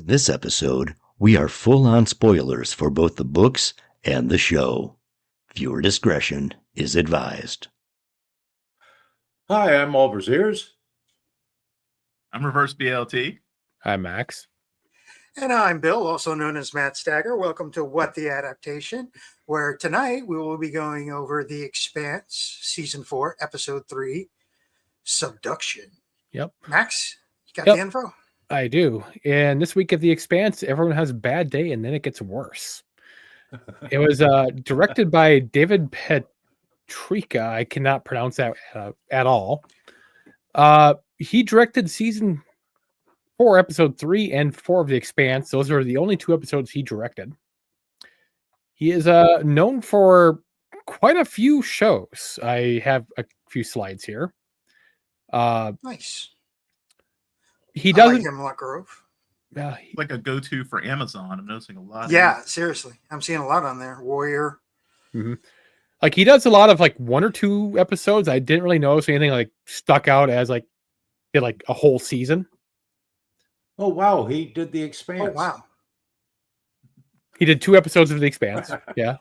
this episode, we are full on spoilers for both the books and the show. Viewer discretion is advised. Hi, I'm Oliver's Ears. I'm reverseBLT. I'm Max. And I'm Bill, also known as Matt Stagger. Welcome to WtA Adaptation, where tonight we will be going over The Expanse, Season 4, Episode 3, Subduction. Yep. Max, you got the info? I do. And this week at The Expanse, everyone has a bad day and then it gets worse. It was directed by David Petrika. I cannot pronounce that at all. He directed Season 4, Episode 3 and 4 of The Expanse. Those are the only two episodes he directed. He is known for quite a few shows. I have a few slides here. Nice. He doesn't. I like Hemlock Grove. Like a go-to for Amazon. I'm noticing a lot. Yeah, seriously. I'm seeing a lot on there. Warrior. Mm-hmm. Like he does a lot of like one or two episodes. I didn't really notice anything like stuck out as like did like a whole season. Oh, wow. He did The Expanse. Oh, wow. He did 2 episodes of The Expanse. Yeah.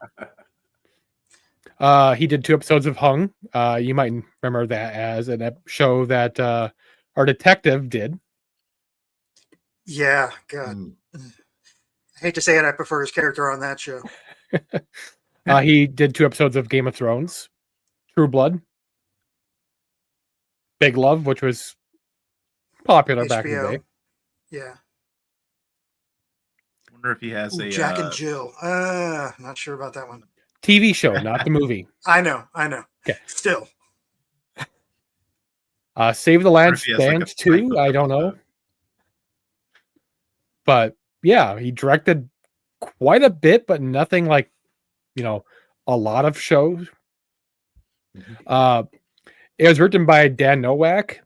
He did 2 episodes of Hung. You might remember that as a show that our detective did. Yeah, God. I hate to say it, I prefer his character on that show. He did 2 episodes of Game of Thrones, True Blood, Big Love, which was popular back in the day. Yeah. I wonder if he has a Jack and Jill. Not sure about that one. TV show, not the movie. I know. Okay. Still. Save the Land Stands too. I don't know. But yeah, he directed quite a bit, but nothing like, a lot of shows. It was written by Dan Nowak.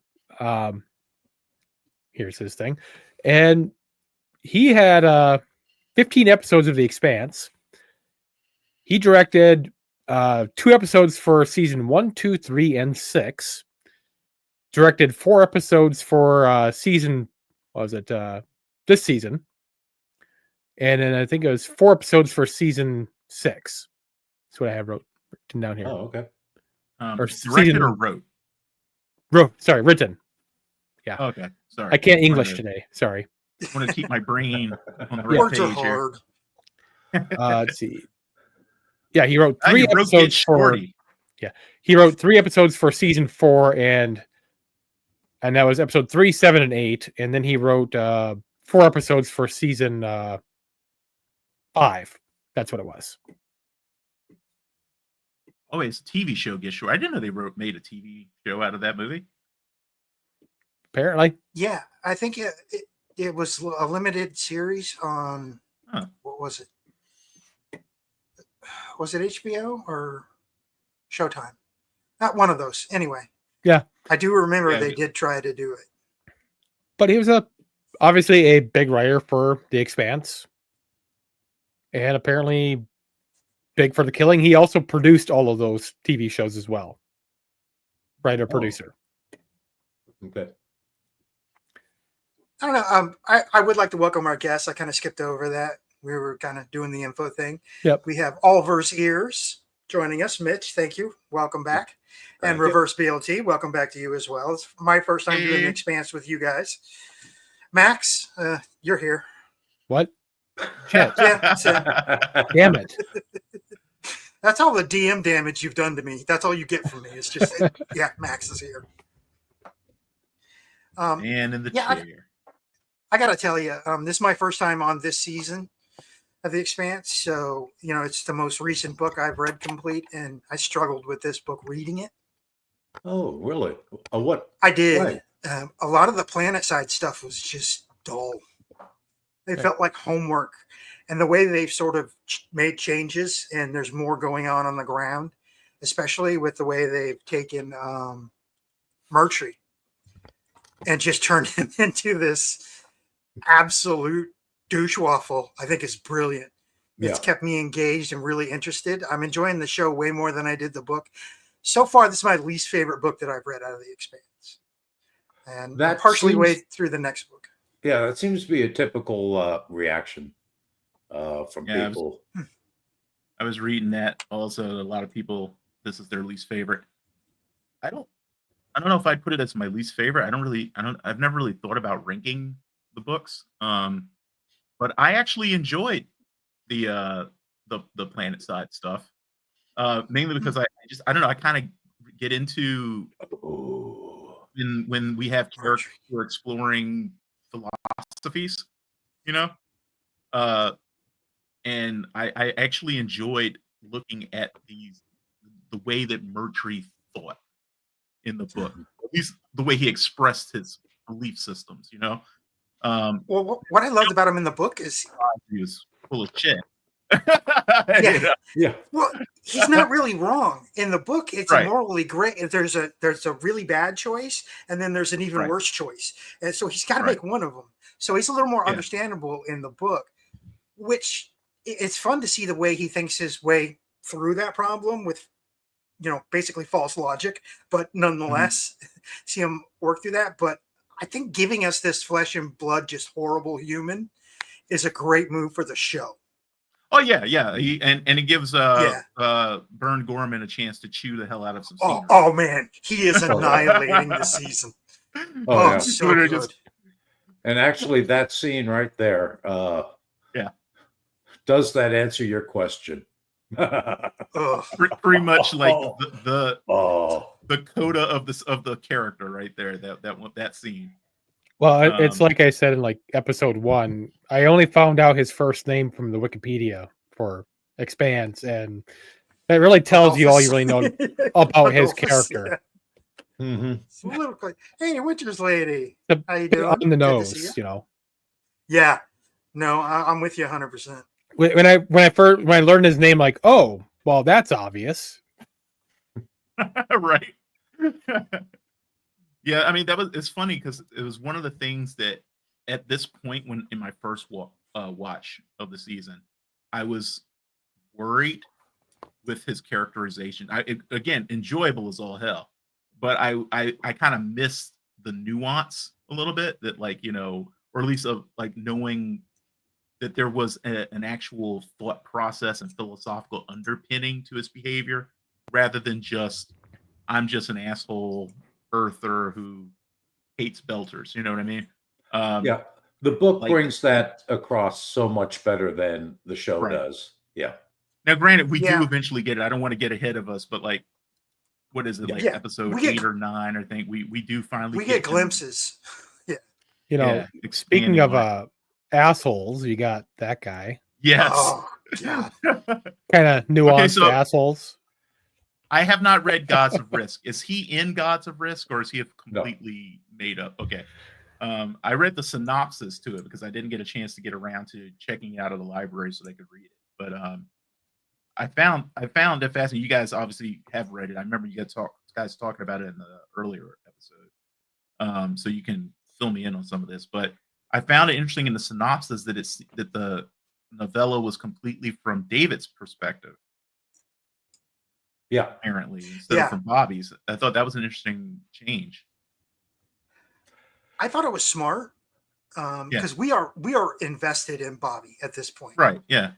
Here's his thing. And he had 15 episodes of The Expanse. He directed 2 episodes for season 1, 2, 3, and 6. Directed 4 episodes for season, this season. And then I think it was 4 episodes for season 6. That's what I have written down here. Oh, okay. Or directed or wrote? Written. Yeah. Okay. Sorry. I can't English today. Sorry. I want to keep my brain on the right Words page are hard. here. Let's see. Yeah, he wrote 3 episodes for. Yeah, he wrote 3 episodes for season 4, and that was episode 3, 7, and 8. And then he wrote 4 episodes for season 5. That's what it was. Oh, it's a TV show. Get sure. I didn't know they made a TV show out of that movie. Apparently. Yeah, I think it was a limited series on what was it? Was it HBO or Showtime? Not one of those. Anyway. Yeah. I do remember they did try to do it. But he was obviously a big writer for The Expanse. And apparently big for The Killing. He also produced all of those TV shows as well. Writer, producer. Okay. I don't know. I would like to welcome our guests. I kind of skipped over that. We were kind of doing the info thing. Yep. We have Oliver's Ears joining us. Mitch, thank you. Welcome back. And reverseBLT, welcome back to you as well. It's my first time doing The Expanse with you guys. Max, you're here. What? Shit. Yeah, damn it. That's all the DM damage you've done to me. That's all you get from me. It's just, Max is here. And in the chair. I got to tell you, this is my first time on this season of The Expanse. So, it's the most recent book I've read complete, and I struggled with this book reading it. Oh, really? What? I did. A lot of the planet side stuff was just dull. It felt like homework. And the way they've sort of made changes, and there's more going on the ground, especially with the way they've taken Mertry and just turned him into this absolute douche waffle, I think is brilliant. It's kept me engaged and really interested. I'm enjoying the show way more than I did the book. So far, this is my least favorite book that I've read out of The Expanse. And I'm partially way through the next book. Yeah, that seems to be a typical reaction from Yeah, people. I was reading that also. A lot of people, this is their least favorite. I don't know if I'd put it as my least favorite. I've never really thought about ranking the books. But I actually enjoyed the planet side stuff. Mainly because I don't know, I kind of get into Oh, when we have characters Archery. who are exploring philosophies, you know? Uh, and I actually enjoyed looking at the way that Murtry thought in the book. At least the way he expressed his belief systems, you know? Well, what I loved about him in the book is, He was full of shit. yeah, You know? yeah. well, he's not really wrong. In the book, it's Right. a morally gray. There's a really bad choice, and then there's an even Right. worse choice, and so he's got to Right. make one of them. So he's a little more Yeah. understandable in the book, which it's fun to see the way he thinks his way through that problem with, basically false logic, but nonetheless, see him work through that. But I think giving us this flesh and blood, just horrible human, is a great move for the show. Oh yeah, yeah. And it gives Yeah. Bern Gorman a chance to chew the hell out of some Oh, scenery. oh man, he is annihilating this season. Oh, yeah. So Literally good. just- And actually, that scene right there, Yeah. does that answer your question? Ugh. pretty much like Oh. the coda of the character right there. That scene. Well, it's like I said in like episode 1. I only found out his first name from the Wikipedia for Expanse, and that really tells you all you really know about his character. Yeah. Mm-hmm. Soliloquy. Hey, Winters lady, The- how you doing? On the Good to see nose, you. you know. Yeah, no, I'm with you 100%. When I learned his name, like, oh, well, that's obvious. Right. Yeah, I mean it's funny because it was one of the things that at this point when in my first watch of the season, I was worried with his characterization. Again, enjoyable as all hell, but I kind of missed the nuance a little bit that, like, or at least of like knowing that there was an actual thought process and philosophical underpinning to his behavior rather than just I'm just an asshole earther who hates belters. You know what I mean? Yeah. The book like- brings that across so much better than the show Right. does. Yeah. Now, granted, we Yeah. do eventually get it. I don't want to get ahead of us, but like, what is it, like Yeah, episode we get- 8 or 9? I think we do finally We get him, glimpses. You know, yeah, speaking expanding of on it. Assholes, you got that guy. Yes. Oh, God. Kind of nuanced so- assholes. I have not read Gods of Risk. Is he in Gods of Risk or is he completely made up? Okay. I read the synopsis to it because I didn't get a chance to get around to checking it out of the library so they could read it. But I found it fascinating. You guys obviously have read it. I remember you guys talking about it in the earlier episode. So you can fill me in on some of this. But I found it interesting in the synopsis that the novella was completely from David's perspective. Yeah. Apparently, instead Yeah. of from Bobby's. I thought that was an interesting change. I thought it was smart because we are invested in Bobby at this point. Right. Yeah.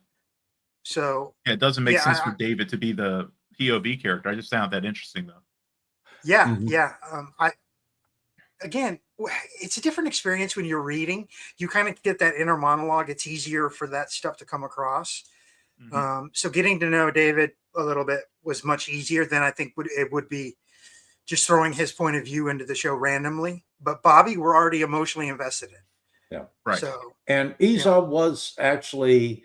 So Yeah. It doesn't make Yeah, sense for David to be the POV character. I just found that interesting, though. yeah, Mhm. yeah. It's a different experience when you're reading. You kind of get that inner monologue. It's easier for that stuff to come across. Mhm. So getting to know David a little bit was much easier than I think it would be just throwing his point of view into the show randomly. But Bobby, we're already emotionally invested in. Yeah. Right. So And Esau was actually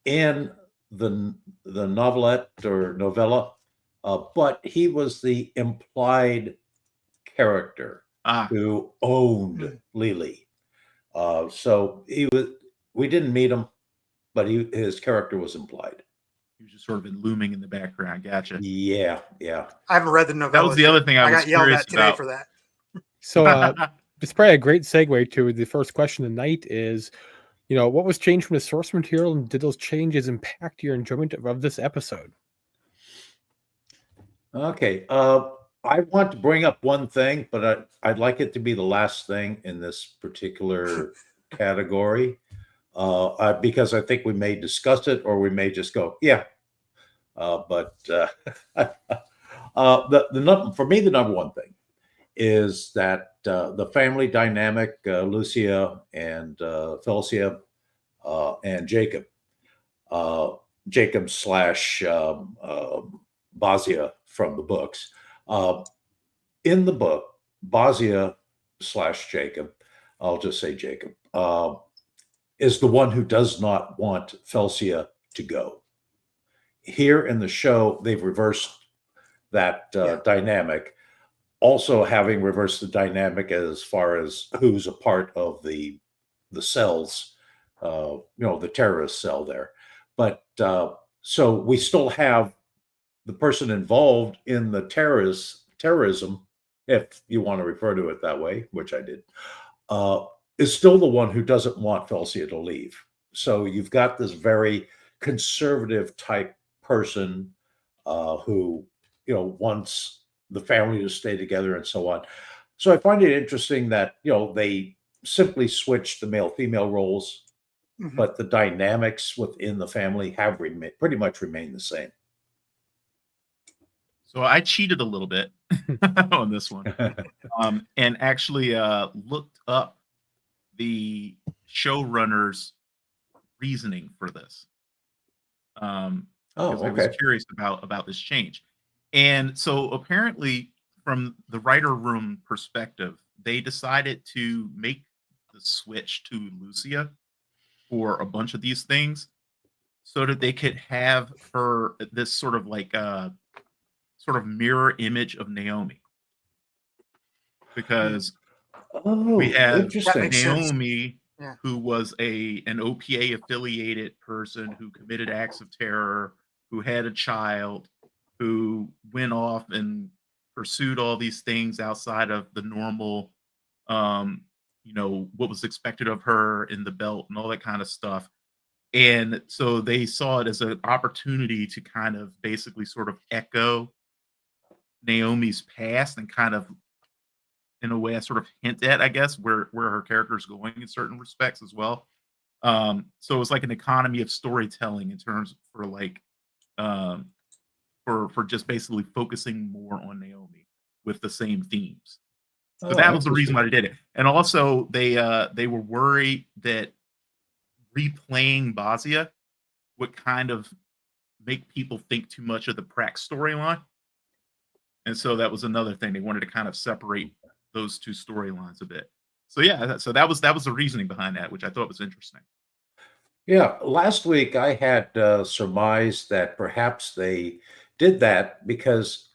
in the novelette or novella, but he was the implied character Ah, who owned Lily. So we didn't meet him, but his character was implied. he was just sort of looming in the background. Gotcha. Yeah, yeah. I haven't read the novella. That was the other thing I was got yelled curious at today about. for that. So it's probably a great segue to the first question tonight is, what was changed from the source material, and did those changes impact your enjoyment of this episode? Okay. I want to bring up one thing, but I'd like it to be the last thing in this particular category because I think we may discuss it or we may just go, yeah. For me, the number one thing is that the family dynamic, Lucia and Felicia and Jacob, Jacob slash Basia from the books. In the book, Basia slash Jacob, I'll just say Jacob, is the one who does not want Felicia to go. Here in the show, they've reversed that dynamic, also having reversed the dynamic as far as who's a part of the cells, the terrorist cell there. But so we still have the person involved in the terrorism, if you want to refer to it that way, which I did, is still the one who doesn't want Felicia to leave. So you've got this very conservative type person who, wants the family to stay together and so on. So I find it interesting that, they simply switched the male-female roles, but the dynamics within the family have pretty much remained the same. So I cheated a little bit on this one, and actually looked up the showrunner's reasoning for this. Because I was curious about this change. And so apparently, from the writer room perspective, they decided to make the switch to Lucia for a bunch of these things so that they could have her this sort of like sort of mirror image of Naomi. Because we have Naomi, who was an OPA affiliated person who committed acts of terror, who had a child, who went off and pursued all these things outside of the normal, what was expected of her in the belt and all that kind of stuff. And so they saw it as an opportunity to kind of basically sort of echo Naomi's past and kind of, in a way, I sort of hint at, I guess, where her character is going in certain respects as well. So it was like an economy of storytelling in terms for like, for just basically focusing more on Naomi with the same themes. So that was the reason why they did it. And also they were worried that replaying Basia would kind of make people think too much of the Prax storyline. And so that was another thing. They wanted to kind of separate those two storylines a bit. So yeah, so that was the reasoning behind that, which I thought was interesting. Yeah, last week I had surmised that perhaps they did that because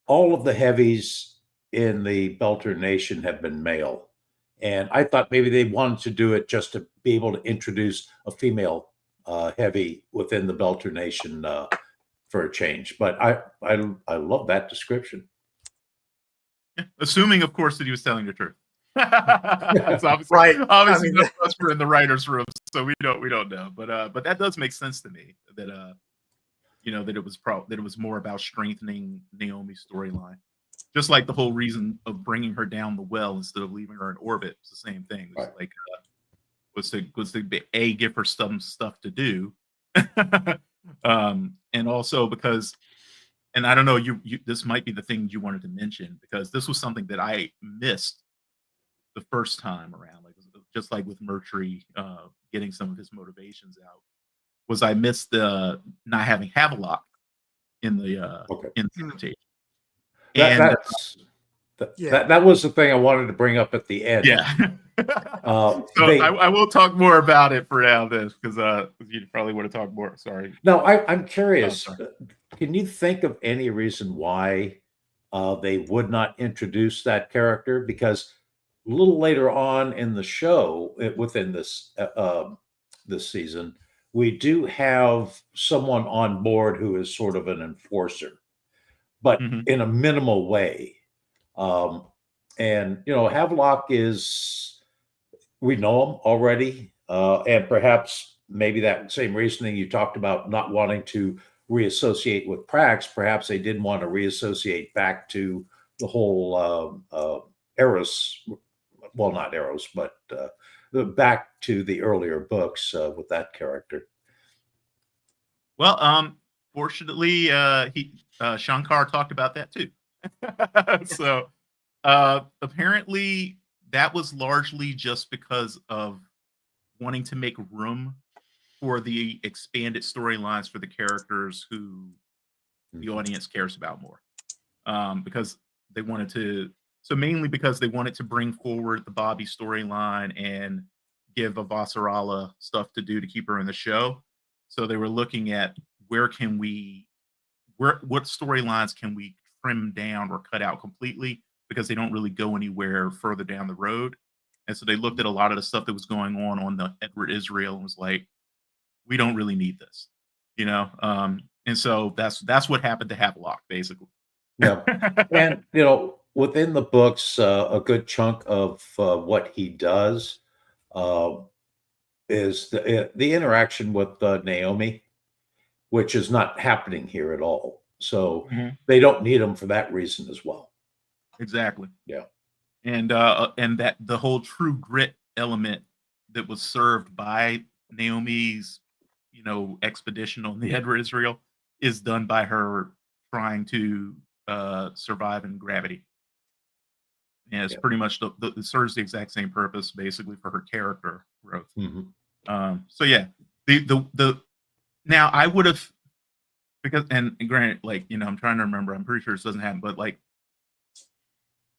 all of the heavies in the Belter Nation have been male. And I thought maybe they wanted to do it just to be able to introduce a female heavy within the Belter Nation for a change. But I love that description. Yeah. Assuming, of course, that he was telling the truth. It's obviously, right. Obviously, none of us were in the writers' room, so we don't know. But that does make sense to me that that it was more about strengthening Naomi's storyline. Just like the whole reason of bringing her down the well instead of leaving her in orbit. It's the same thing. It's like was to give her some stuff to do, and also because, and I don't know, you this might be the thing you wanted to mention, because this was something that I missed the first time around, like just like with Mercury getting some of his motivations out, was I missed the not having Havelock in the invitation. That was the thing I wanted to bring up at the end. Yeah. I will talk more about it for now, because you probably want to talk more. Sorry. No, I'm curious. Can you think of any reason why they would not introduce that character? Because a little later on in the show, within this season, we do have someone on board who is sort of an enforcer, but in a minimal way. And Havelock is, we know him already, and perhaps maybe that same reasoning you talked about, not wanting to reassociate with Prax, perhaps they didn't want to reassociate back to the whole Eros, well, not Eros, but back to the earlier books with that character. Well, fortunately, Shankar talked about that too. So apparently that was largely just because of wanting to make room for the expanded storylines for the characters who the audience cares about more. Because they wanted to, so mainly because they wanted to bring forward the Bobby storyline and give Avasarala stuff to do to keep her in the show. So they were looking at what storylines can we trim down or cut out completely because they don't really go anywhere further down the road. And so they looked at a lot of the stuff that was going on the Edward Israel and was like, we don't really need this, you know? And so that's what happened to Havelock, basically. Yeah. And, you know, within the books, a good chunk of what he does is the interaction with Naomi, which is not happening here at all. So they don't need him for that reason as well. Exactly. Yeah. And that the whole true grit element that was served by Naomi's, you know, expedition on the Edward Israel is done by her trying to survive in gravity. And it's pretty much it serves the exact same purpose basically for her character growth. So yeah, the now I would have, because and granted, like, you know, I'm trying to remember, I'm pretty sure this doesn't happen, but like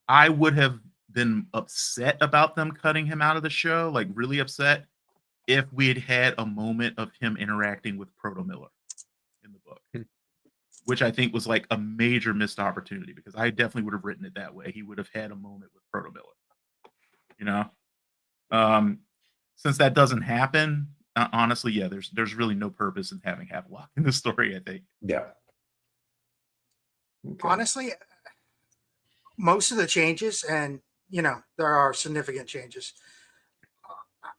I would have been upset about them cutting him out of the show, like really upset, if we had had a moment of him interacting with Proto Miller in the book, which I think was like a major missed opportunity, because I definitely would have written it that way. He would have had a moment with Proto Miller, you know? Since that doesn't happen, honestly, yeah, there's really no purpose in having Havelock in the story, I think. Yeah. Okay. Honestly, most of the changes, and you know, there are significant changes,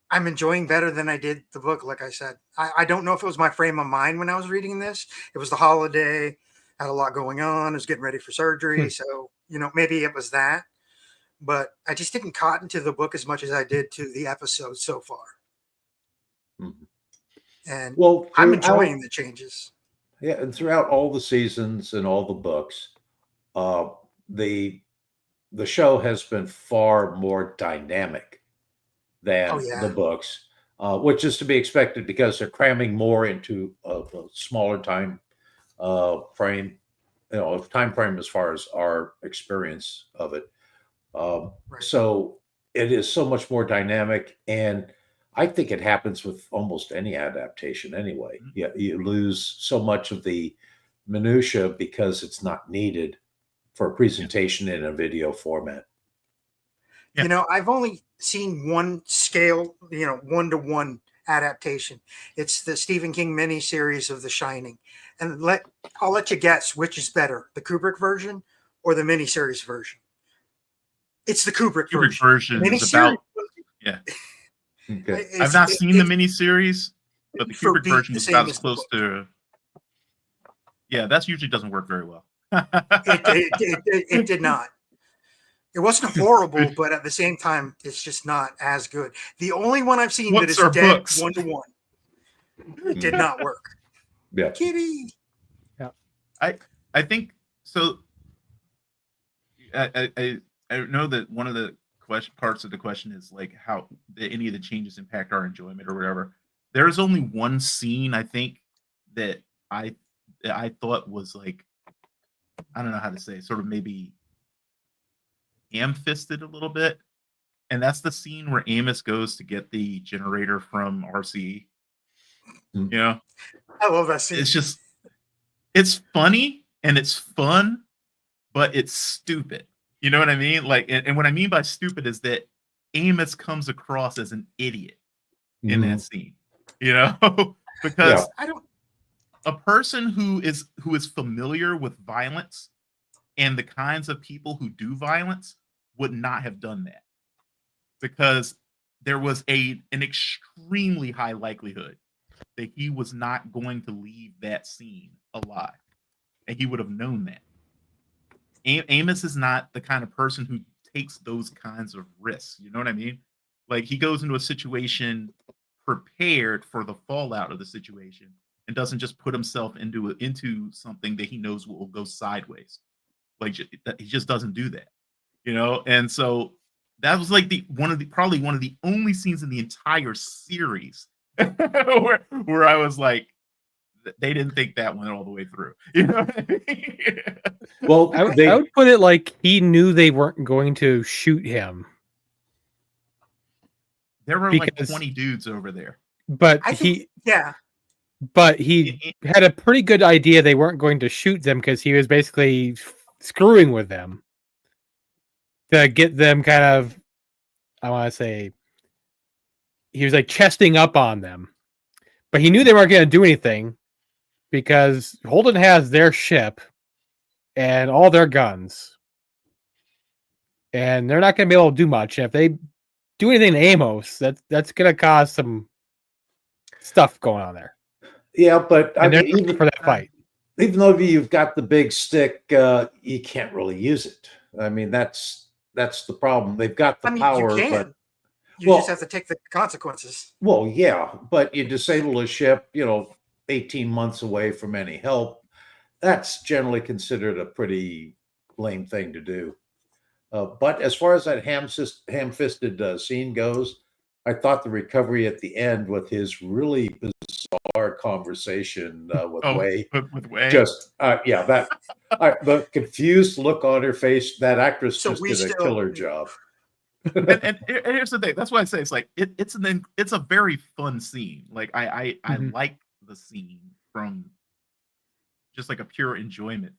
I'm enjoying better than I did the book. Like I said, I don't know if it was my frame of mind when I was reading this. It was the holiday, had a lot going on, I was getting ready for surgery. So, you know, maybe it was that, but I just didn't cotton to the book as much as I did to the episodes so far. And well, I'm enjoying the changes. Yeah, and throughout all the seasons and all the books, the show has been far more dynamic than the books, which is to be expected because they're cramming more into a smaller time frame, you know, time frame as far as our experience of it. So it is so much more dynamic, and I think it happens with almost any adaptation anyway. Yeah, you lose so much of the minutia because it's not needed for a presentation in a video format. You know, I've only seen one scale, you know, 1-to-1 adaptation. It's the Stephen King miniseries of The Shining. And I'll let you guess which is better, the Kubrick version or the miniseries version. It's the Kubrick version. Is about, yeah. Okay. I've not seen the miniseries, but the Kubrick version was about as close to. Yeah, that usually doesn't work very well. It did not. It wasn't horrible, but at the same time, it's just not as good. The only one I've seen that is dead 1-to-1. It did not work. Yeah. Kitty. Yeah. I think so. I know that one of the parts of the question is like how any of the changes impact our enjoyment or whatever. There is only one scene I think that I thought was like, I don't know how to say, sort of maybe ham-fisted a little bit, and that's the scene where Amos goes to get the generator from RCE. You know, I love that scene. It's just, it's funny and it's fun, but it's stupid. You know what I mean? Like, and what I mean by stupid is that Amos comes across as an idiot in that scene. You know, because a person who is familiar with violence and the kinds of people who do violence would not have done that, because there was an extremely high likelihood that he was not going to leave that scene alive, and he would have known that. Amos is not the kind of person who takes those kinds of risks. You know what I mean? Like he goes into a situation prepared for the fallout of the situation and doesn't just put himself into something that he knows will go sideways. Like he just doesn't do that, you know. And so that was like probably one of the only scenes in the entire series where I was like, they didn't think that one all the way through, you know what I mean? Well, I would put it like he knew they weren't going to shoot him. There were like 20 dudes over there. But he had a pretty good idea they weren't going to shoot them because he was basically screwing with them to get them kind of, I want to say, he was like chesting up on them. But he knew they weren't going to do anything because Holden has their ship and all their guns. And they're not going to be able to do much. And if they do anything to Amos, that's going to cause some stuff going on there. Yeah, but I mean, even for that fight, even though you've got the big stick, you can't really use it. I mean, that's the problem. They've got the power, but you just have to take the consequences. Well, yeah, but you disable a ship, 18 months away from any help. That's generally considered a pretty lame thing to do. But as far as that ham-fisted scene goes, I thought the recovery at the end with his really bizarre conversation with Wei, just the confused look on her face. That actress just did a killer job. and here's the thing. That's why I say it's like it's a very fun scene. Like I like the scene from just like a pure enjoyment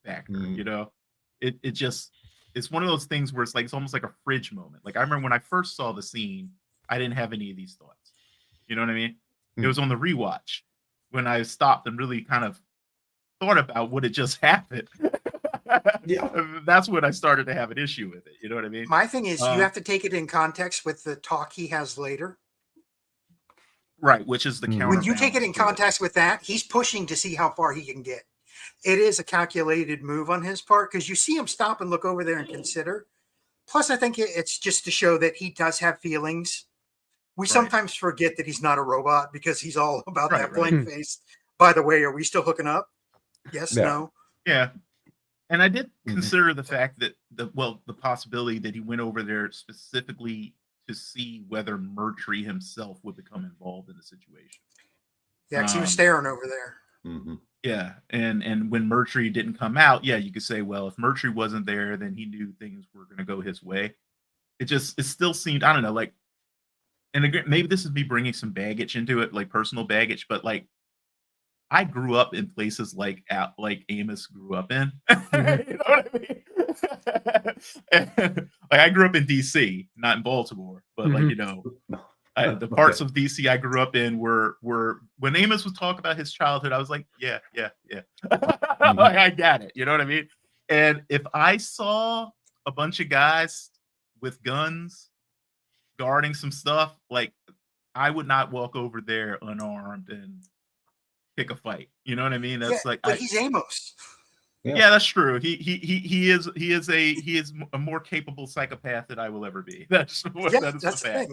factor. You know, it's one of those things where it's almost like a fridge moment. Like I remember when I first saw the scene, I didn't have any of these thoughts. You know what I mean? It was on the rewatch when I stopped and really kind of thought about what had just happened. Yeah, that's when I started to have an issue with it. You know what I mean? My thing is, you have to take it in context with the talk he has later. Right, which is the counter. When you take it in context with that, he's pushing to see how far he can get. It is a calculated move on his part because you see him stop and look over there and consider. Plus, I think it's just to show that he does have feelings. We sometimes forget that he's not a robot because he's all about that blank face. By the way, are we still hooking up? Yes, no. Yeah. And I did consider the fact that the possibility that he went over there specifically to see whether Mercury himself would become involved in the situation. Yeah, because he was staring over there. Mm-hmm. Yeah, and when Mercury didn't come out, you could say, well, if Mercury wasn't there, then he knew things were going to go his way. It still seemed, I don't know, like, and again, maybe this is me bringing some baggage into it, like personal baggage, but like, I grew up in places like Amos grew up in. You know what I mean? Like I grew up in DC, not in Baltimore, but the parts of DC I grew up in were when Amos would talk about his childhood, I was like, yeah. Like, I got it. You know what I mean? And if I saw a bunch of guys with guns guarding some stuff, like I would not walk over there unarmed and pick a fight. You know what I mean? That's but he's Amos. Yeah, that's true. He is a more capable psychopath than I will ever be. That's the fact.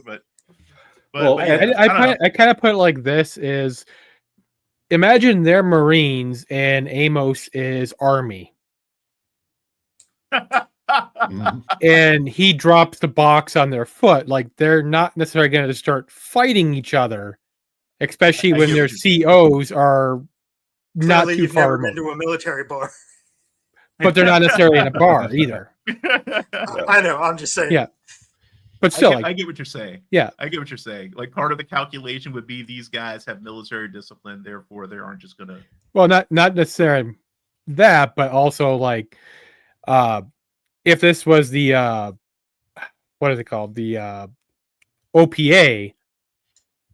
But I kind of put it like this: is imagine they're Marines and Amos is Army, and he drops the box on their foot. Like they're not necessarily going to start fighting each other, especially when their COs are not too far removed. Into a military bar. But they're not necessarily in a bar either. I know. I'm just saying. Yeah. But still, I get what you're saying. Yeah. I get what you're saying. Like part of the calculation would be these guys have military discipline, therefore they aren't just going to. Well, not necessarily that, but also like if this was the what is it called? The OPA.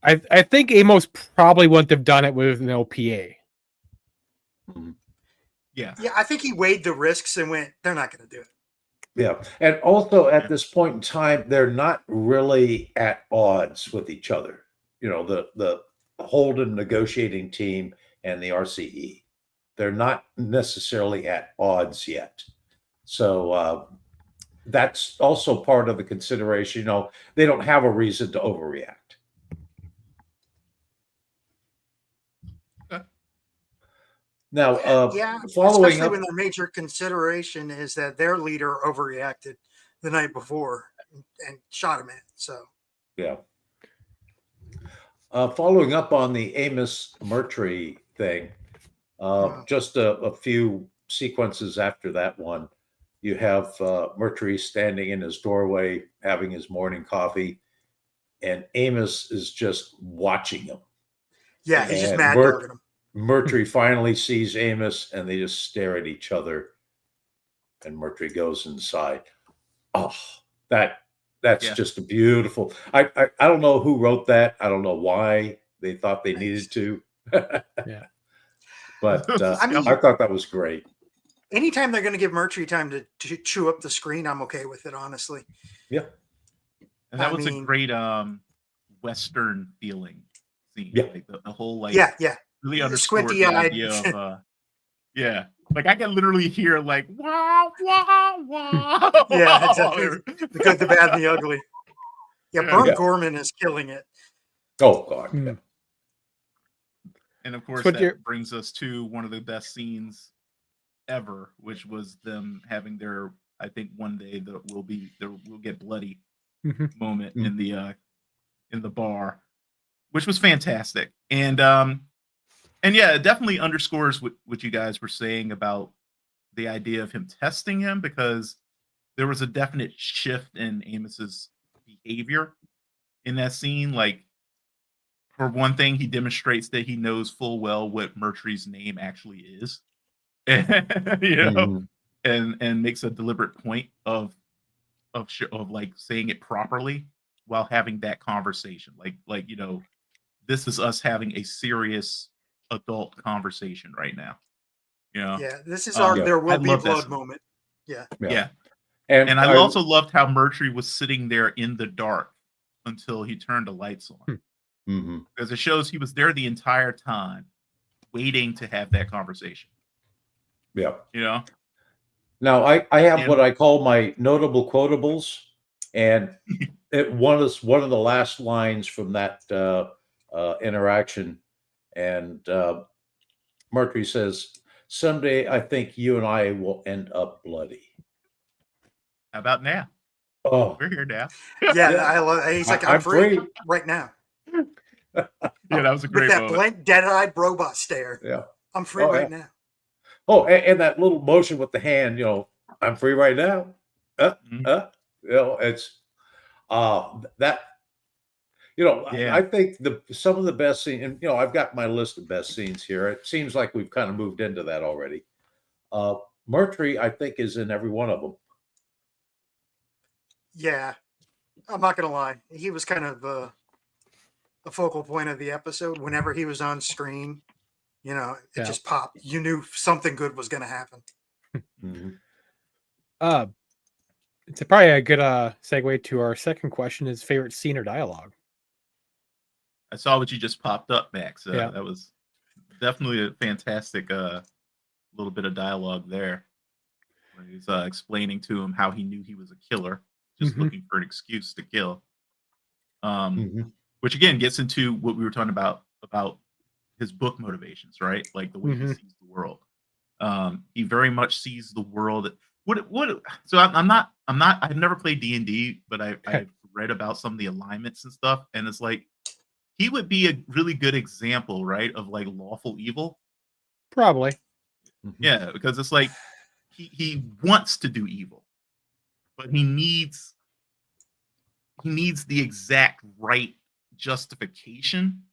I think Amos probably wouldn't have done it with an OPA. Yeah, I think he weighed the risks and went, they're not going to do it. Yeah. And also at this point in time, they're not really at odds with each other. The Holden negotiating team and the RCE. They're not necessarily at odds yet. So that's also part of the consideration. You know, they don't have a reason to overreact. Now, Yeah, following especially up, when their major consideration is that their leader overreacted the night before and shot a man. So yeah, following up on the Amos Murtry thing, just a few sequences after that one, you have Murtry standing in his doorway having his morning coffee, and Amos is just watching him. yeah, he's just And mad dogging him. Murtry finally sees Amos, and they just stare at each other. And Murtry goes inside. Oh, that's just a beautiful. I don't know who wrote that. I don't know why they thought they needed to. Yeah. But I mean, I thought that was great. Anytime they're going to give Murtry time to chew up the screen, I'm okay with it, honestly. Yeah. And that was a great Western feeling scene. Yeah. Like the whole like yeah. really underscored the Squinty-eyed. idea of yeah. Like I can literally hear like wow, wow, wow. Yeah, exactly. The good, the bad, and the ugly. Yeah, Burt Gorman is killing it. Oh God. Yeah. And of course that brings us to one of the best scenes ever, which was them having their, I think one day that will get bloody moment in the bar, which was fantastic. And yeah, it definitely underscores what you guys were saying about the idea of him testing him, because there was a definite shift in Amos's behavior in that scene. Like, for one thing, he demonstrates that he knows full well what Murtry's name actually is. You know, and makes a deliberate point of like saying it properly while having that conversation. Like you know, this is us having a serious adult conversation right now. You know, yeah, this is our there will be blood moment. Yeah. And I also loved how Murtry was sitting there in the dark until he turned the lights on, because it shows he was there the entire time, waiting to have that conversation. Yeah. You know? Now I have what I call my notable quotables, and one of the last lines from that interaction, and Murtry says, "Someday I think you and I will end up bloody." How about now? Oh, we're here now. Yeah, I love it. He's like, I'm free right now. Yeah, that was a great With that moment. blank, dead-eyed robot stare. Yeah. I'm free right now. Oh, and that little motion with the hand, you know, I'm free right now. You know, it's that, you know, I think some of the best scenes, and you know, I've got my list of best scenes here. It seems like we've kind of moved into that already. Murtry, I think, is in every one of them. Yeah, I'm not gonna lie. He was kind of the focal point of the episode. Whenever he was on screen, you know, it just popped. You knew something good was going to happen. It's probably a good segue to our second question: is favorite scene or dialogue? I saw what you just popped up, Max. That was definitely a fantastic little bit of dialogue there. Where he's explaining to him how he knew he was a killer, just looking for an excuse to kill. Which again gets into what we were talking about his book motivations, right? Like the way he sees the world. He very much sees the world. So I've never played D&D, but I've read about some of the alignments and stuff, and it's like he would be a really good example, right, of like lawful evil. Probably. Yeah, because it's like he wants to do evil, but he needs the exact right justification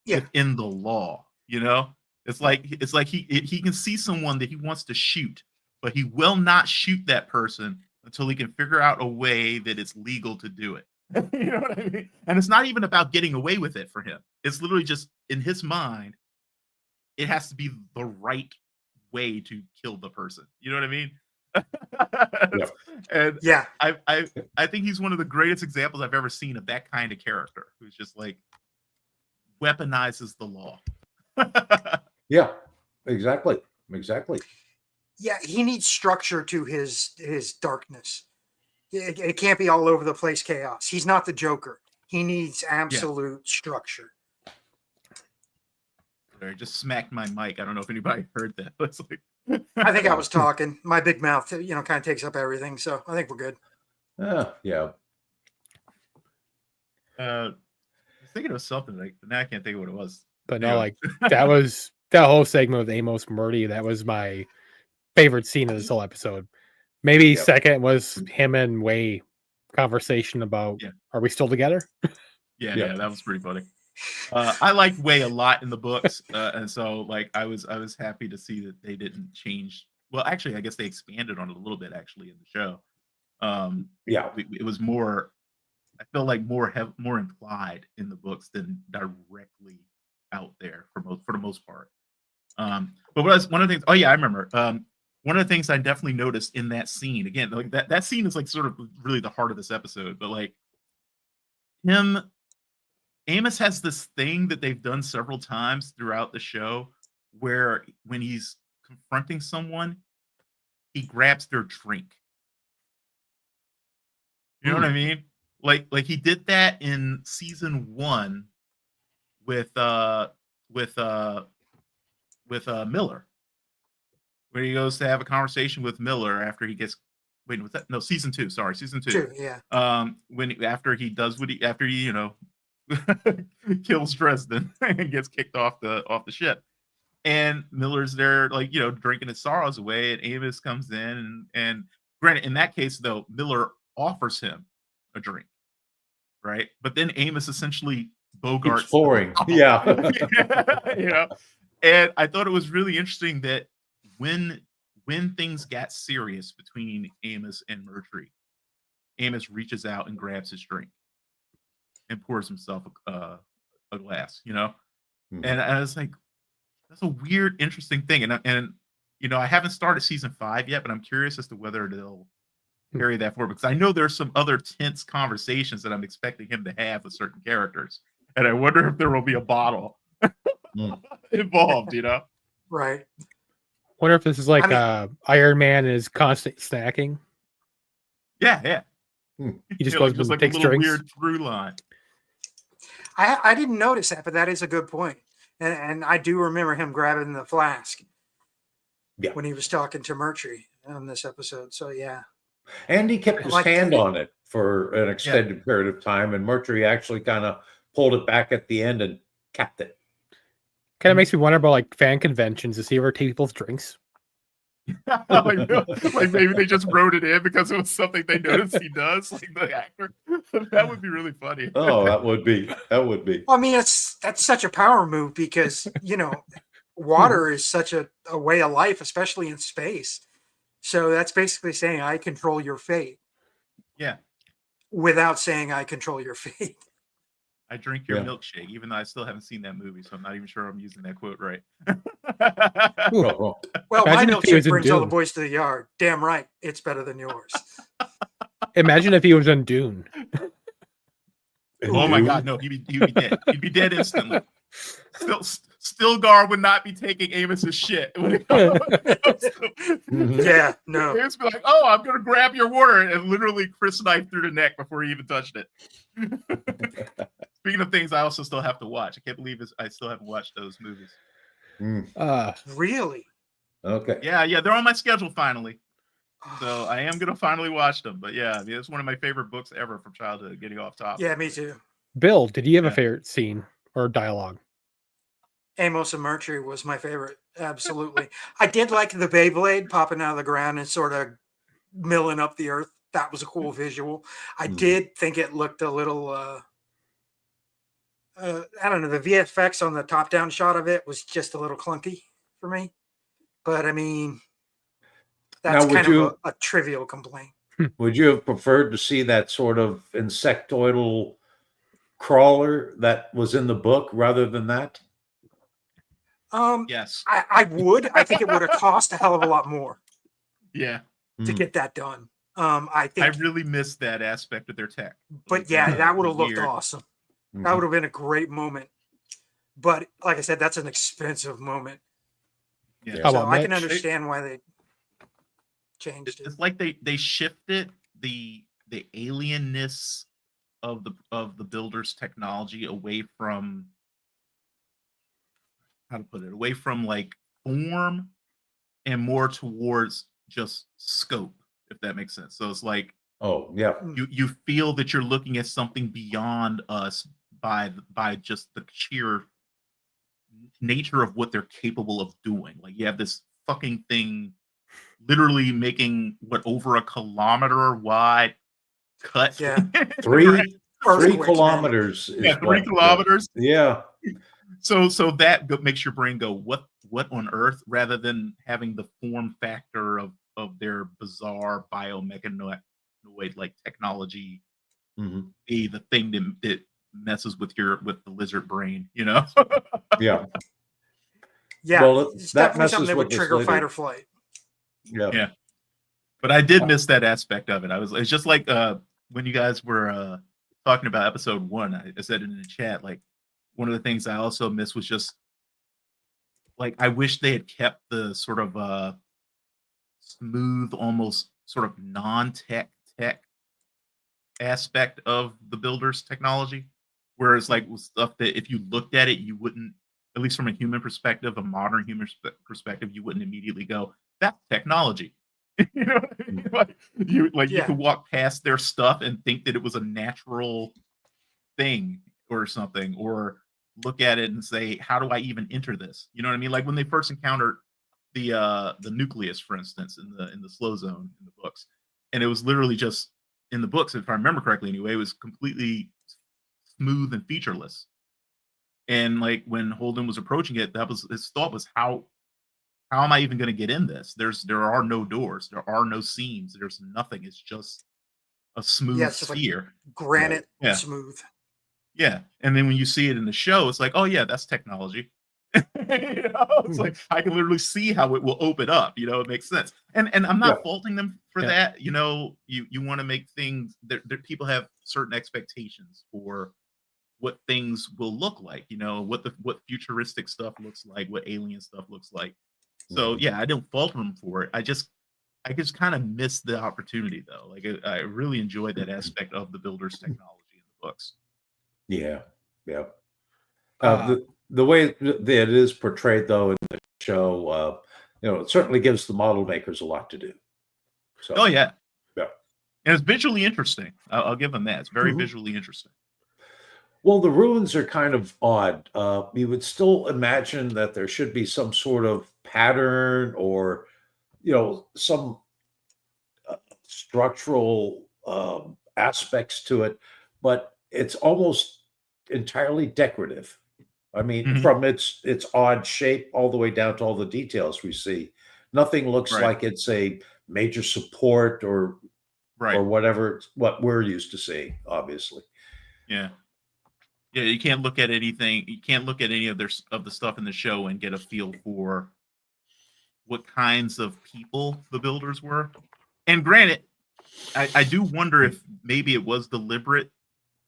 within the law. You know, it's like he can see someone that he wants to shoot, but he will not shoot that person until he can figure out a way that it's legal to do it. You know what I mean? And it's not even about getting away with it for him. It's literally just in his mind, it has to be the right way to kill the person. You know what I mean? And I think he's one of the greatest examples I've ever seen of that kind of character, who's just like weaponizes the law. Yeah, exactly. Yeah, he needs structure to his darkness. It can't be all over the place chaos. He's not the Joker. He needs absolute structure. I just smacked my mic. I don't know if anybody heard that. It's like I think I was talking. My big mouth, kind of takes up everything. So I think we're good. Yeah. I was thinking of something, like, but now I can't think of what it was. But no, Anyway. like that whole segment with Amos Murdy, that was my favorite scene of this whole episode. Maybe second was him and Way conversation about are we still together? Yeah, that was pretty funny. I liked Way a lot in the books, and so like I was happy to see that they didn't change. Well, actually, I guess they expanded on it a little bit actually in the show. It was more. I feel like more implied in the books than directly out there for the most part. But what was one of the things? Oh yeah, I remember. One of the things I definitely noticed in that scene, again, like that scene is like sort of really the heart of this episode, but like Amos has this thing that they've done several times throughout the show where when he's confronting someone, he grabs their drink. You know what I mean? Like he did that in season 1 with Miller, where he goes to have a conversation with Miller after he gets season 2. Sorry, season 2. True, yeah. After he kills Dresden and gets kicked off the ship, and Miller's there, like, drinking his sorrows away, and Amos comes in, and granted, in that case though, Miller offers him a drink, right? But then Amos essentially bogarts exploring. And I thought it was really interesting that when things got serious between Amos and Murtry, Amos reaches out and grabs his drink and pours himself a glass, Mm-hmm. And I was like, that's a weird, interesting thing. And I haven't started season 5 yet, but I'm curious as to whether they'll carry that forward, because I know there's some other tense conversations that I'm expecting him to have with certain characters, and I wonder if there will be a bottle involved. Right. Wonder if this is like Iron Man is constant snacking. Yeah. He just goes just and like takes a little drinks. weird through line. I didn't notice that, but that is a good point. And I do remember him grabbing the flask when he was talking to Murtry on this episode. So yeah. And he kept his hand on it for an extended period of time, and Murtry actually kind of pulled it back at the end and capped it. Kind of makes me wonder about like fan conventions. Does he ever take people's drinks? like maybe they just wrote it in because it was something they noticed he does, like the actor. That would be really funny. Oh, that would be. Well, I mean, that's such a power move because water is such a way of life, especially in space. So that's basically saying I control your fate. Yeah. Without saying I control your fate. I drink your milkshake, even though I still haven't seen that movie, so I'm not even sure I'm using that quote right. Well, my milkshake brings all the boys to the yard. Damn right, it's better than yours. Imagine if he was on Dune. Oh my God, no, he'd be dead. He'd be dead instantly. Stilgar would not be taking Amos's shit. Yeah, no. He would be like, "Oh, I'm gonna grab your water," and literally Chris knife through the neck before he even touched it. Speaking of things, I also still have to watch. I can't believe I still haven't watched those movies. Really? Okay. Yeah, they're on my schedule finally. So I am gonna finally watch them. But yeah, it's one of my favorite books ever from childhood. Getting off topic. Yeah, me too. Bill, did you have a favorite scene or dialogue? Amos and Murtry was my favorite. Absolutely. I did like the Beyblade popping out of the ground and sort of milling up the earth. That was a cool visual. I did think it looked a little, I don't know, the VFX on the top-down shot of it was just a little clunky for me. But, I mean, that's kind of a trivial complaint. Would you have preferred to see that sort of insectoidal crawler that was in the book rather than that? Yes. I would. I think it would have cost a hell of a lot more. Yeah. To get that done. I really missed that aspect of their tech. But yeah, that would have looked awesome. That would have been a great moment. But like I said, that's an expensive moment. Yeah. So I can understand why they changed it. It's like they shifted the alienness of the builder's technology away from, how to put it, away from like form and more towards just scope, if that makes sense. So it's like Oh, yeah. you feel that you're looking at something beyond us by just the sheer nature of what they're capable of doing. Like you have this fucking thing literally making what, over a kilometer wide cut. Yeah. Three Earthquakes, kilometers is Yeah, 3 what, kilometers. yeah. So that makes your brain go, what on earth, rather than having the form factor of their bizarre biomechanoid like technology Mhm. be the thing that messes with the lizard brain, you know? Yeah. Yeah. Well, It's that definitely something messes that would with this trigger later. fight or flight. Yeah. Yeah. But I did miss that aspect of it. It's just like when you guys were talking about episode 1, I said it in the chat, like one of the things I also missed was just like, I wish they had kept the sort of smooth, almost sort of non-tech aspect of the builder's technology. Whereas like with stuff that if you looked at it, you wouldn't, at least from a human perspective, a modern human perspective, you wouldn't immediately go, that's technology. You know, you Yeah. could walk past their stuff and think that it was a natural thing or something, or look at it and say, how do I even enter this? You know what I mean? Like when they first encountered the nucleus, for instance, in the slow zone in the books, and it was literally just in the books, if I remember correctly anyway, it was completely smooth and featureless. And like when Holden was approaching it, that was his thought was, how am I even going to get in this? There are no doors, there are no seams, there's nothing. It's just a smooth Yeah, it's just like sphere. granite Yeah. smooth. Yeah. And then when you see it in the show, it's like, oh yeah, that's technology. You know, it's like I can literally see how it will open up. You know, it makes sense. And I'm not faulting them for that. You know, you want to make things that people have certain expectations for what things will look like. You know, what futuristic stuff looks like, what alien stuff looks like. So yeah, I don't fault them for it. I just kind of missed the opportunity though. Like I really enjoyed that aspect of the builder's technology in the books. Yeah. Yeah. The way that it is portrayed, though, in the show, it certainly gives the model makers a lot to do. So, Oh yeah, yeah. and it's visually interesting. I'll give them that. It's very visually interesting. Well, the ruins are kind of odd. You would still imagine that there should be some sort of pattern or, some structural aspects to it, but it's almost entirely decorative. I mean, from its odd shape all the way down to all the details we see, nothing looks like it's a major support or whatever what we're used to seeing. Obviously, yeah. You can't look at anything. You can't look at any of the stuff in the show and get a feel for what kinds of people the builders were. And granted, I do wonder if maybe it was deliberate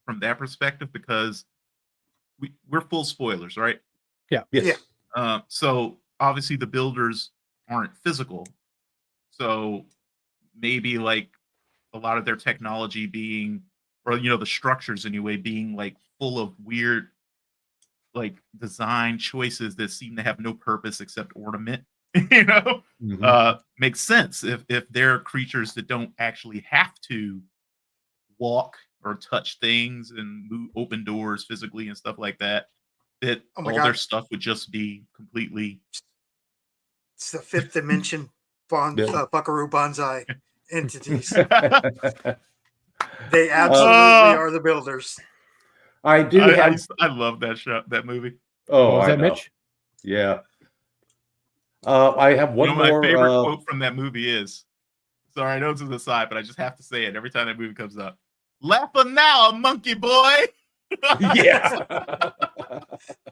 from that perspective, because we're full spoilers, right? Yeah. Yes. So obviously the builders aren't physical. So maybe like a lot of their technology being, or the structures anyway, being like full of weird like design choices that seem to have no purpose except ornament. Makes sense if they're creatures that don't actually have to walk or touch things and move, open doors physically and stuff like that, that all their stuff would just be completely, it's the fifth dimension Buckaroo Banzai entities. They absolutely are the builders. I do. I love that show, that movie. Oh, was that know. Mitch? Yeah. I have one more. My favorite quote from that movie is, sorry, I know it's to the side, but I just have to say it every time that movie comes up. Laughing now, monkey boy. Yeah.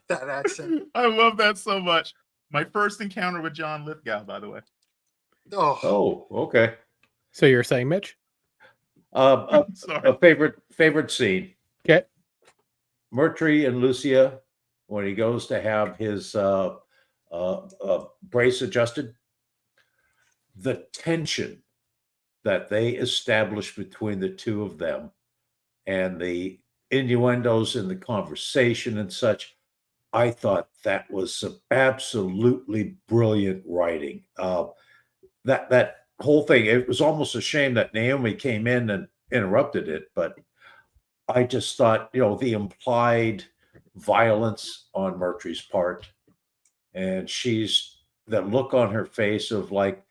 That accent. I love that so much. My first encounter with John Lithgow, by the way. Oh, okay. So you're saying Mitch? A favorite scene. Okay. Murtry and Lucia, when he goes to have his brace adjusted, the tension that they established between the two of them and the innuendos in the conversation and such, I thought that was some absolutely brilliant writing. That whole thing, it was almost a shame that Naomi came in and interrupted it, but I just thought, the implied violence on Murtry's part, and that look on her face of like,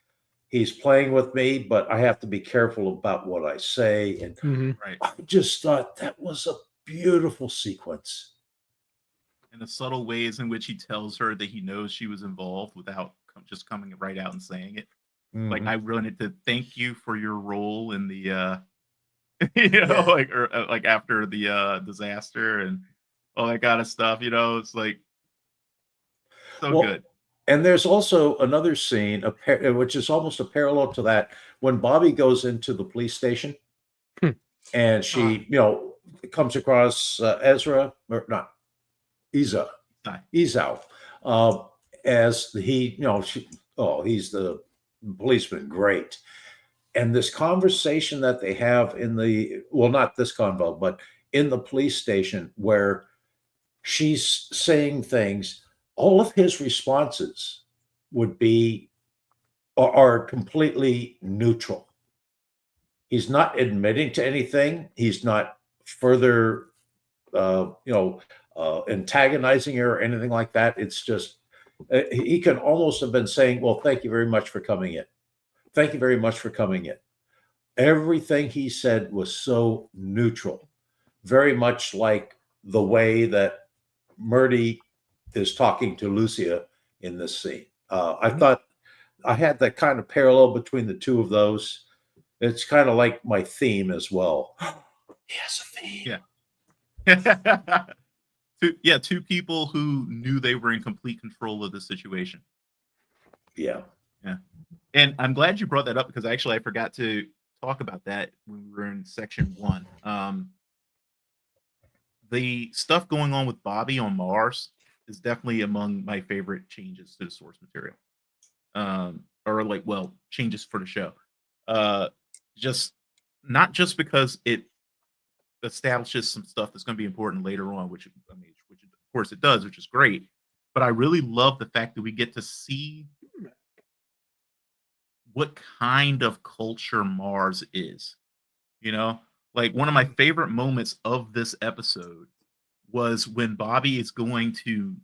he's playing with me, but I have to be careful about what I say. And Right. I just thought that was a beautiful sequence. And the subtle ways in which he tells her that he knows she was involved without just coming right out and saying it. Like, Mhm. I wanted to thank you for your role in the, Yeah. like after the disaster and all that kind of stuff. It's like so Well, good. and there's also another scene, which is almost a parallel to that, when Bobby goes into the police station Hmm. and she, comes across Ezra, or not, Iza, Sorry. Izao, as he's the policeman, great. And this conversation that they have not this convo, but in the police station where she's saying things, all of his responses are completely neutral. He's not admitting to anything. He's not further, antagonizing her or anything like that. It's just, he can almost have been saying, well, thank you very much for coming in. Thank you very much for coming in. Everything he said was so neutral, very much like the way that Murdy is talking to Lucia in this scene. I thought I had that kind of parallel between the two of those. It's kind of like my theme as well. He has a theme. Yeah. Two people who knew they were in complete control of the situation. Yeah. And I'm glad you brought that up because actually I forgot to talk about that when we were in section 1. The stuff going on with Bobby on Mars is definitely among my favorite changes to the source material. Changes for the show. Just not just because it establishes some stuff that's going to be important later on, which of course it does, which is great. But I really love the fact that we get to see what kind of culture Mars is. Like one of my favorite moments of this episode was when Bobby is going to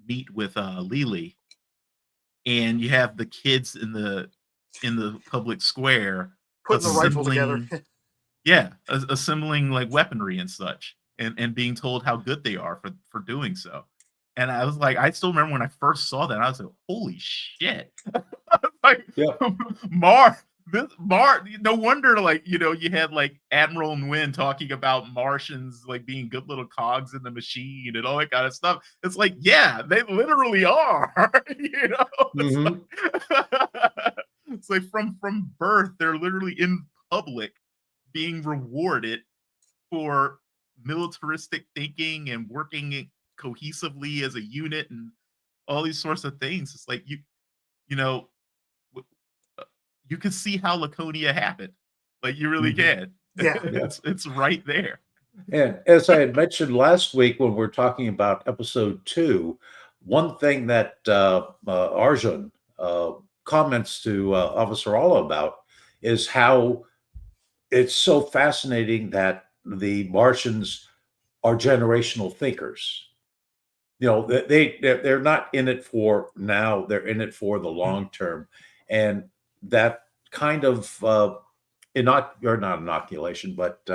meet with Lily, and you have the kids in the public square Putting the rifle together. assembling like weaponry and such, and being told how good they are for doing so. And I was like, I still remember when I first saw that, I was like, holy shit. Like, Yeah. Mars, no wonder, you had like Admiral Nguyen talking about Martians like being good little cogs in the machine and all that kind of stuff. It's like, yeah, they literally are. Mhm. It's like from birth, they're literally in public being rewarded for militaristic thinking and working cohesively as a unit and all these sorts of things. It's like you can see how Laconia happened. Like you really can. Yeah. It's right there. And as I had mentioned last week when we were talking about episode 2, one thing that Arjun comments to Officer Allah about is how it's so fascinating that the Martians are generational thinkers. They're not in it for now; they're in it for the long term, and that kind of not inoculation, but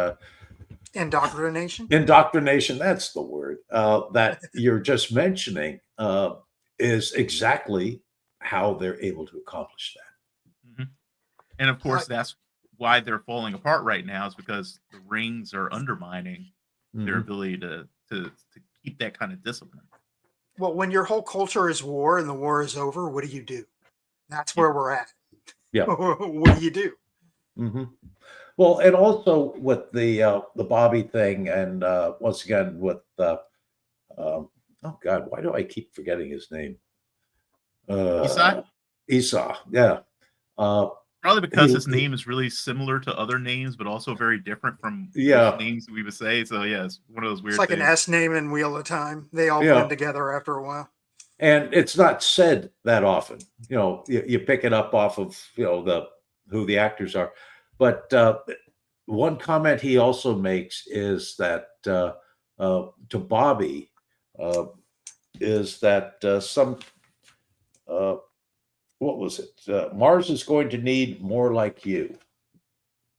Indoctrination. indoctrination, that's the word that you're just mentioning, is exactly how they're able to accomplish that. Mhm. And of course, that's why they're falling apart right now, is because the rings are undermining their Mhm. ability to keep that kind of discipline. Well, when your whole culture is war and the war is over, what do? That's where we're at. Yeah. What do you do? Mhm. Well, and also with the Bobby thing, and once again with oh God, why do I keep forgetting his name? Isai? Esau, yeah. Probably because his name is really similar to other names, but also very different from Yeah. most names we would say. So yeah, it's one of those weird It's like things. an S name and Wheel of Time. They all Yeah. blend together after a while. And it's not said that often. You know, you pick it up off of, you know, who the actors are. But one comment he also makes is that to Bobby is that what was it? Mars is going to need more like you.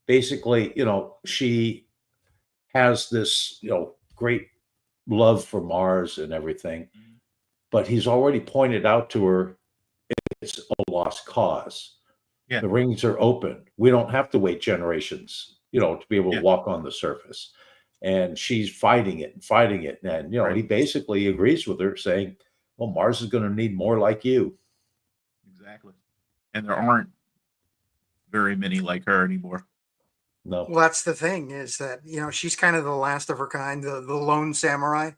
Basically, you know, she has this, you know, great love for Mars and everything, but he's already pointed out to her it's a lost cause. Yeah. The rings are open. We don't have to wait generations, you know, to be able to walk on the surface. And she's fighting it and fighting it. And, you know, he basically agrees with her saying, well, Mars is going to need more like you. Exactly. And there aren't very many like her anymore. No. Well, that's the thing is that, you know, she's kind of the last of her kind, the lone samurai,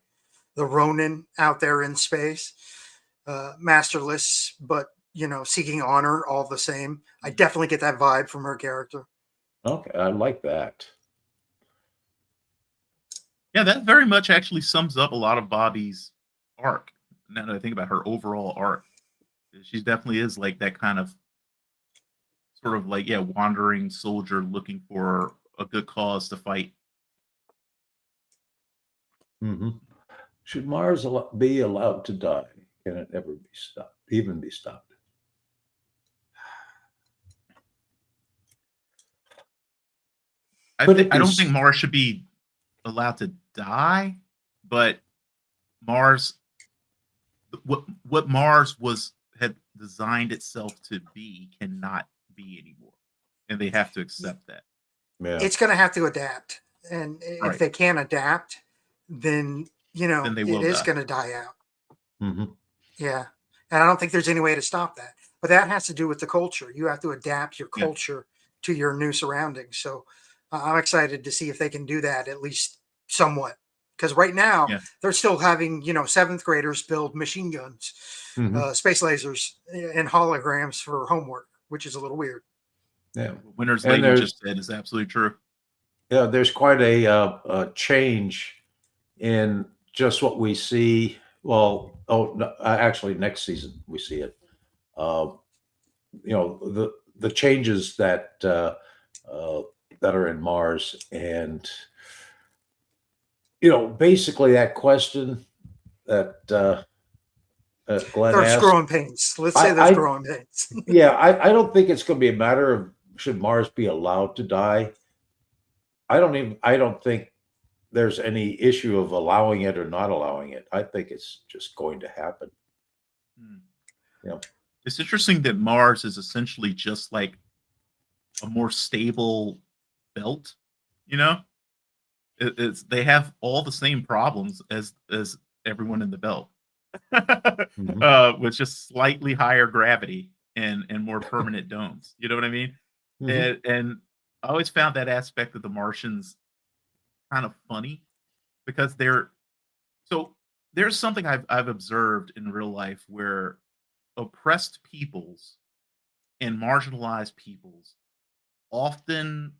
the Ronin out there in space, masterless, but, you know, seeking honor all the same. I definitely get that vibe from her character. Okay. I like that. Yeah, that very much actually sums up a lot of Bobby's arc. Now that I think about her overall arc, she definitely is like that kind of sort of like, wandering soldier looking for a good cause to fight. Mm-hmm. Should Mars be allowed to die? Can it ever be stopped? Even be stopped? I don't think Mars should be allowed to die, but Mars, what Mars had designed itself to be, cannot be anymore, and they have to accept that. Yeah. It's going to have to adapt, and if they can't adapt, then, you know, Then it is going to die out. Mm-hmm. Yeah, and I don't think there's any way to stop that. But that has to do with the culture. You have to adapt your culture to your new surroundings. So I'm excited to see if they can do that at least somewhat. Because right now they're still having, you know, 7th graders build machine guns, space lasers, and holograms for homework, which is a little weird. Yeah, Winter's Lady just said is absolutely true. Yeah, there's quite a change in just what we see. Well, actually, next season we see it. You know, the changes that are in Mars, and you know, basically that question that Glenn there's asked. growing pains. Let's say there's growing pains. Yeah, I don't think it's going to be a matter of should Mars be allowed to die. I don't think there's any issue of allowing it or not allowing it. I think it's just going to happen. Yeah. It's interesting that Mars is essentially just like a more stable belt, you know? They have all the same problems as everyone in the belt. With just slightly higher gravity and more permanent domes. You know what I mean? And I always found that aspect of the Martians kind of funny because there's something I've observed in real life where oppressed peoples and marginalized peoples often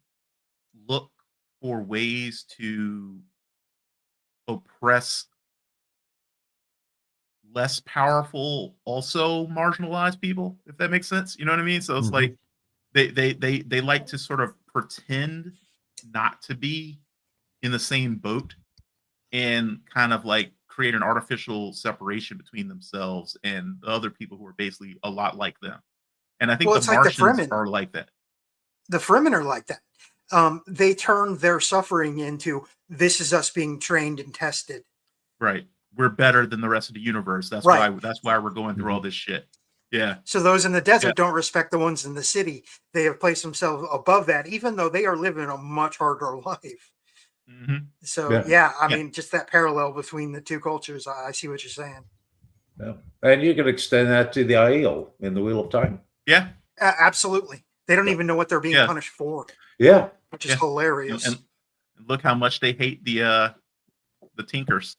look for ways to oppress less powerful, also marginalized people, if that makes sense. You know what I mean? So it's like they like to sort of pretend not to be in the same boat and kind of like create an artificial separation between themselves and the other people who are basically a lot like them. And I think the Martians are like that. The Fremen are like that. They turn their suffering into this is us being trained and tested. Right. We're better than the rest of the universe. That's why we're going through all this shit. Yeah. So those in the desert don't respect the ones in the city. They have placed themselves above that, even though they are living a much harder life. So I mean, just that parallel between the two cultures. I see what you're saying. Yeah. And you can extend that to the Aiel in the Wheel of Time. Yeah. Absolutely. They don't even know what they're being punished for. Yeah. Which is hilarious. And look how much they hate the Tinkers.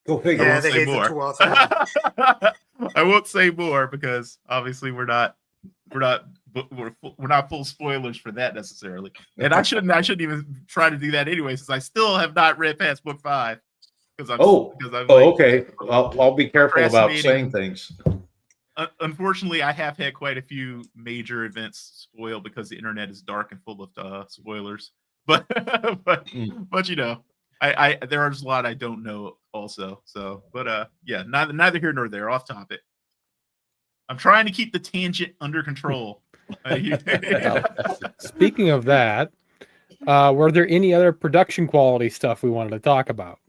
Go figure. Yeah, they hate the 12th. I won't say more because obviously we're not we're not full spoilers for that necessarily. And I shouldn't even try to do that anyway, since I still have not read past book 5. Because I'm okay. I'll be careful about saying things. Unfortunately, I have had quite a few major events spoiled because the internet is dark and full of spoilers. But you know, I there's a lot I don't know also. So, but yeah, neither here nor there. Off topic. I'm trying to keep the tangent under control. Speaking of that, were there any other production quality stuff we wanted to talk about?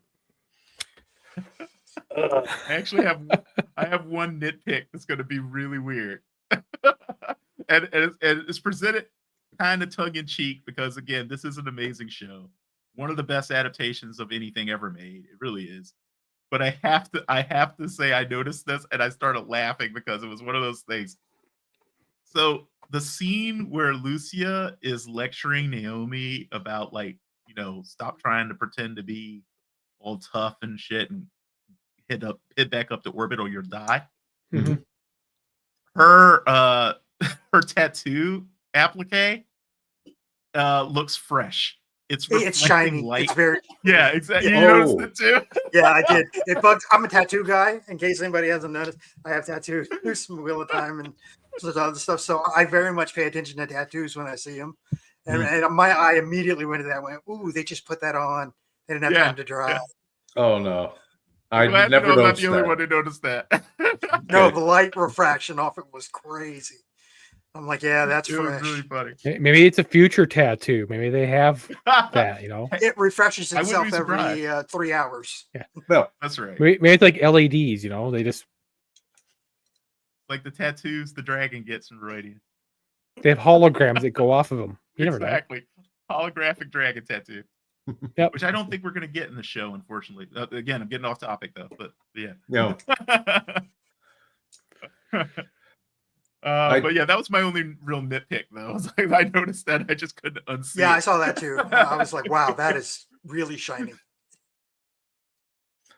I actually have one nitpick that's going to be really weird, and it's presented kind of tongue in cheek because again, this is an amazing show, one of the best adaptations of anything ever made. It really is. But I have to say I noticed this and I started laughing because it was one of those things. So the scene where Lucia is lecturing Naomi about, like, you know, stop trying to pretend to be all tough and shit and hit back up to orbit or you'll die. Mm-hmm. Her her tattoo applique looks fresh. It's shiny. Light. It's very exactly. You noticed it too? Yeah, I did. It bugs. I'm a tattoo guy. In case anybody hasn't noticed, I have tattoos from Wheel of Time and other stuff. So I very much pay attention to tattoos when I see them, and my eye immediately went to that. Went, ooh, they just put that on. They didn't have time to dry. Yeah. Oh no, I'm never not the only that. one who noticed that. No, the light refraction off it was crazy. I'm like, yeah, that's fresh. Was really funny. Maybe it's a future tattoo. Maybe they have that, you know. It refreshes itself every 3 hours. Yeah, well, that's right. Maybe it's like LEDs, you know. They just like the tattoos the dragon gets in Rodian. They have holograms that go off of them. You never know. Exactly. Holographic dragon tattoo. Yep. Which I don't think we're going to get in the show, unfortunately. Again, I'm getting off topic though, but yeah. No. But yeah, that was my only real nitpick though. I noticed that I just couldn't unsee. Yeah, I saw that too. I was like, wow, that is really shiny.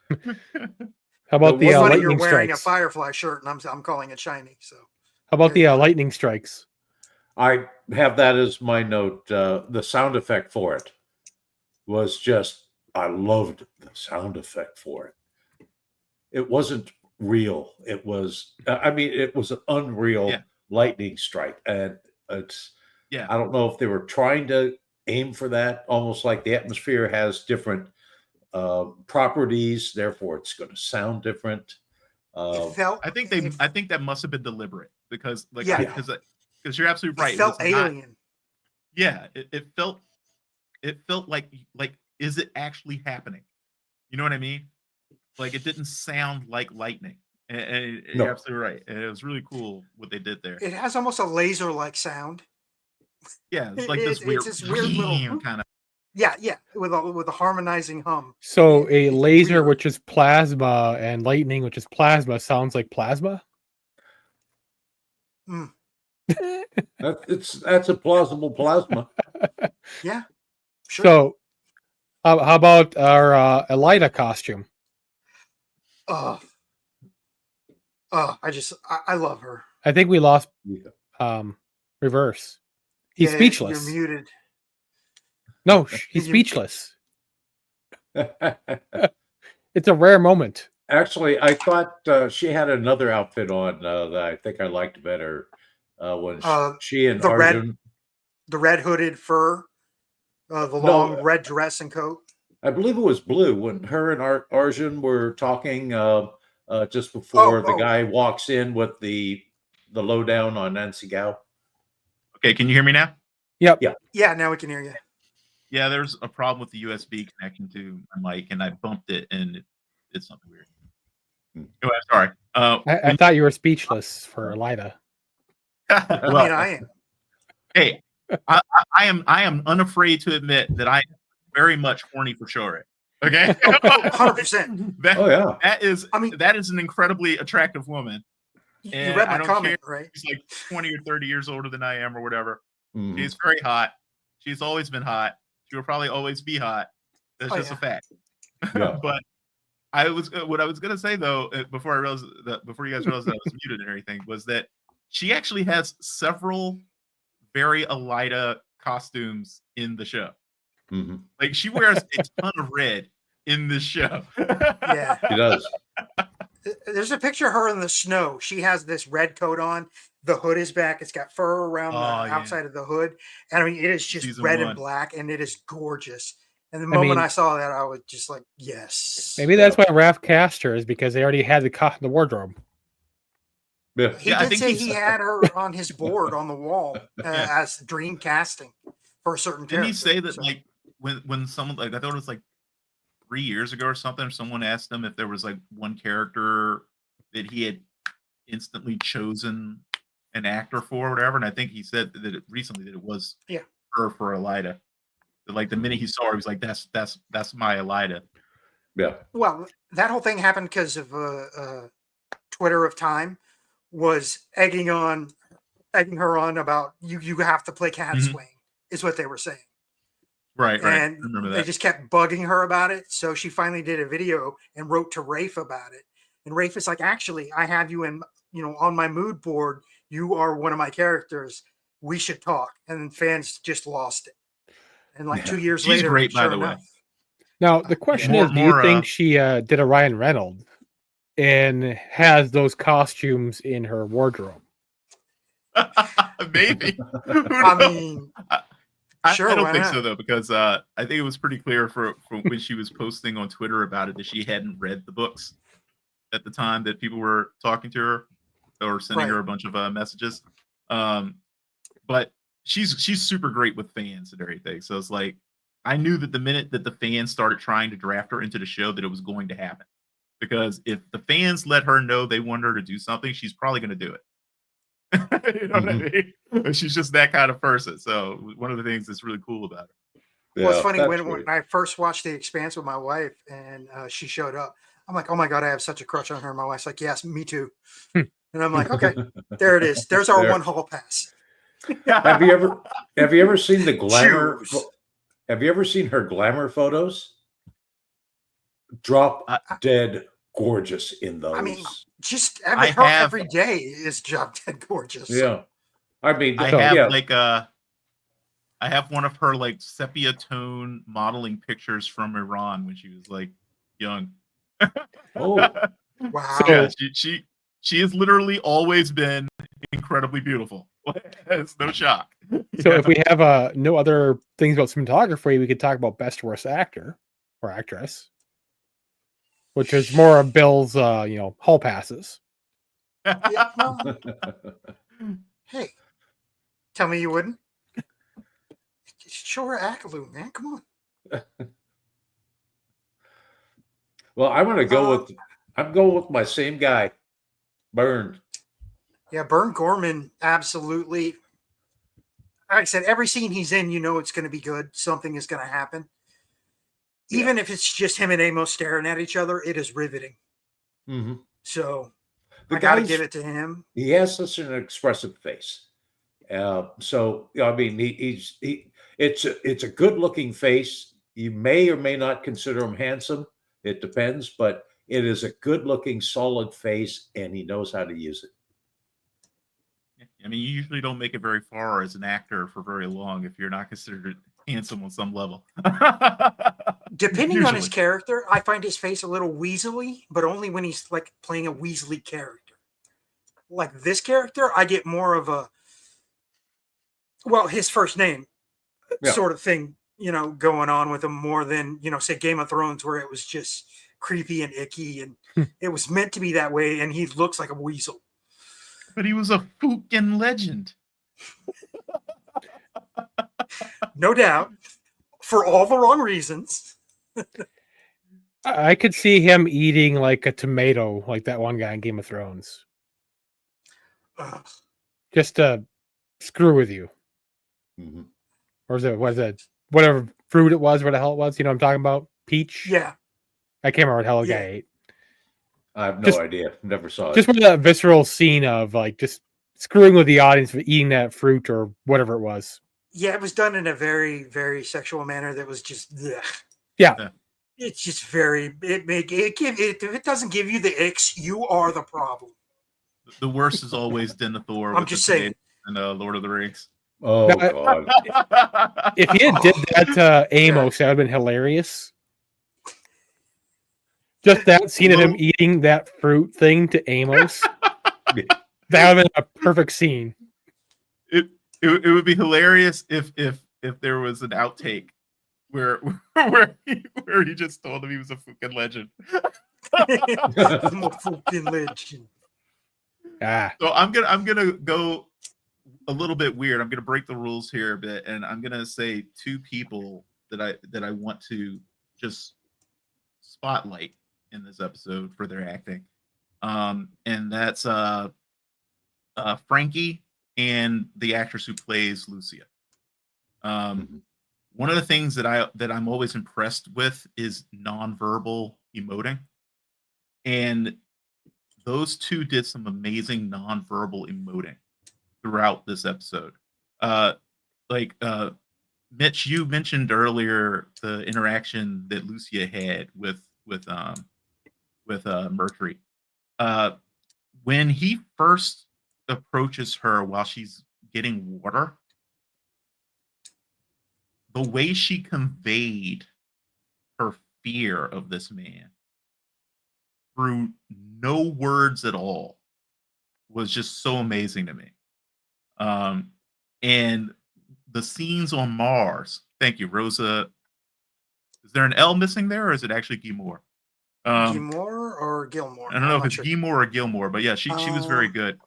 How about the lightning you're wearing strikes? a Firefly shirt, and I'm calling it shiny. So how about the lightning strikes? I have that as my note. The sound effect for it was just, I loved the sound effect for it. It wasn't real. It was, it was an unreal lightning strike. And it's, I don't know if they were trying to aim for that, almost like the atmosphere has different properties, therefore it's going to sound different. I think that must have been deliberate because because you're absolutely right. It felt alien. It felt like is it actually happening? You know what I mean? Like it didn't sound like lightning. And you're absolutely right. And it was really cool what they did there. It has almost a laser-like sound. Yeah, it's like this weird little kind of. Yeah, with a harmonizing hum. So a laser, which is plasma, and lightning, which is plasma, sounds like plasma. That's a plausible plasma. Yeah, sure. So, how about our Elida costume? I love her. I think we lost Reverse. He's speechless. You're muted. No, he's speechless. It's a rare moment. Actually, I thought she had another outfit on that I think I liked better when she and Arjun. The red hooded fur, the long red dress and coat. I believe it was blue when her and Arjun were talking just before the guy walks in with the lowdown on Nancy Gao. Okay, can you hear me now? Yep. Yeah, now we can hear you. Yeah, there's a problem with the USB connection to my mic, and I bumped it, and it did something weird. Anyway, sorry. I thought you were speechless for Elida. Well, I am. Hey, I am unafraid to admit that I am very much horny for Shore. Okay, 100%. That is an incredibly attractive woman. You read my comment, right? She's like 20 or 30 years older than I am, or whatever. She's very hot. She's always been hot. She will probably always be hot. That's just a fact. Yeah. But what I was gonna say though, before you guys realized that I was muted and everything, was that she actually has several very Elida costumes in the show. Mm-hmm. Like she wears a ton of red in this show. Yeah. She does. There's a picture of her in the snow. She has this red coat on. The hood is back. It's got fur around the outside of the hood. And I mean, it is just Season red 1. and black, and it is gorgeous. And the I moment mean- I saw that, I was just like, yes. Maybe that's why Raph cast her, is because they already had the wardrobe. Yeah. He Yeah, I did think say he's- he had her on his board on the wall as dream casting for a certain Didn't he character. say that So- like when someone, like I thought it was like 3 years ago or something, someone asked him if there was like one character that he had instantly chosen an actor for or whatever, and I think he said that recently that it was her for Elida. That, like the minute he saw her, he was like, "That's my Elida." Yeah. Well, that whole thing happened because of Twitter of Time was egging her on about you have to play Cat Mhm. Swain, is what they were saying. Right. I And remember they that. just kept bugging her about it. So she finally did a video and wrote to Rafe about it. And Rafe is like, actually, I have you in, on my mood board. You are one of my characters. We should talk. And fans just lost it. And like 2 years She's later, great, by sure the way. enough. Now, the question More- is, do you more, think she did a Ryan Reynolds and has those costumes in her wardrobe? Maybe. Who I knows? mean, sure, I don't why think not? so though, because I think it was pretty clear for when she was posting on Twitter about it that she hadn't read the books at the time that people were talking to her or sending her Right. a bunch of messages. But she's super great with fans and everything. So it's like I knew that the minute that the fans started trying to draft her into the show that it was going to happen. Because if the fans let her know they want her to do something, she's probably going to do it. You know what I mean? She's just that kind of person. So one of the things that's really cool about her. Well, it's Yeah, funny that's when great. I first watched The Expanse with my wife and she showed up. I'm like, oh my God, I have such a crush on her. My wife's like, yes, me too. And I'm like, okay, there it is. There's our There. one hall pass. Have you ever seen the glamour? Choose. Have you ever seen her glamour photos? Drop dead gorgeous in those. I mean, just I her have- every day is job dead gorgeous. yeah. I mean, I so, have yeah. like I have one of her like sepia tone modeling pictures from Iran when she was like young. Oh, Wow. So- Yeah, she has literally always been incredibly beautiful. It's no shock. So if we have no other things about cinematography, we could talk about best worst actor or actress, which is more of Bill's hall passes. Yeah, well, hey, tell me you wouldn't. Show her Akaloo, man. Come on. well, I'm going with my same guy, Byrne. Yeah, Bern Gorman, absolutely. Like I said, every scene he's in, it's going to be good. Something is going to happen. Even if it's just him and Amos staring at each other, it is riveting. Mm-hmm. So The I got to guy's- give it to him. He has such an expressive face. So I mean, it's a good looking face. You may or may not consider him handsome. It depends, but it is a good looking, solid face, and he knows how to use it. I mean, you usually don't make it very far as an actor for very long if you're not considered handsome on some level. Depending on his Usually. character, I find his face a little weaselly, but only when he's like playing a weaselly character. Like this character, I get more of his first name Yeah. sort of thing, going on with him more than, say Game of Thrones, where it was just creepy and icky and it was meant to be that way. And he looks like a weasel. But he was a fucking legend. No doubt, for all the wrong reasons. I could see him eating like a tomato, like that one guy in Game of Thrones, Ugh. just to screw with you. Mm-hmm. Or was it whatever fruit it was, what the hell it was? You know what I'm talking about? Peach? Yeah. I can't remember what the hell the Yeah. guy ate. I have no Just- idea. Never saw it. Just with that visceral scene of like just screwing with the audience for eating that fruit or whatever it was. Yeah, it was done in a very, very sexual manner that was just, ugh. Yeah. It's just very, if it doesn't give you the icks, you are the problem. The worst is always Denethor. I'm with just the saying. And Lord of the Rings. Oh No, God. If he had did that to Amos, that would have been hilarious. Just that scene of him eating that fruit thing to Amos. That would have been a perfect scene. It would be hilarious if there was an outtake where he just told him he was a fucking legend. I'm a fucking legend. So I'm gonna go a little bit weird. I'm gonna break the rules here a bit, and I'm gonna say two people that I want to just spotlight in this episode for their acting. And that's Frankie and the actress who plays Lucia. One of the things that I'm always impressed with is nonverbal emoting, and those two did some amazing nonverbal emoting throughout this episode. Mitch, you mentioned earlier the interaction that Lucia had with Mercury. When he first approaches her while she's getting water, the way she conveyed her fear of this man through no words at all was just so amazing to me. And the scenes on Mars, thank you, Rosa. Is there an L missing there, or is it actually Gilmore? Gilmore or Gilmore? I don't know if it's Gilmore or Gilmore, but yeah, she was very good.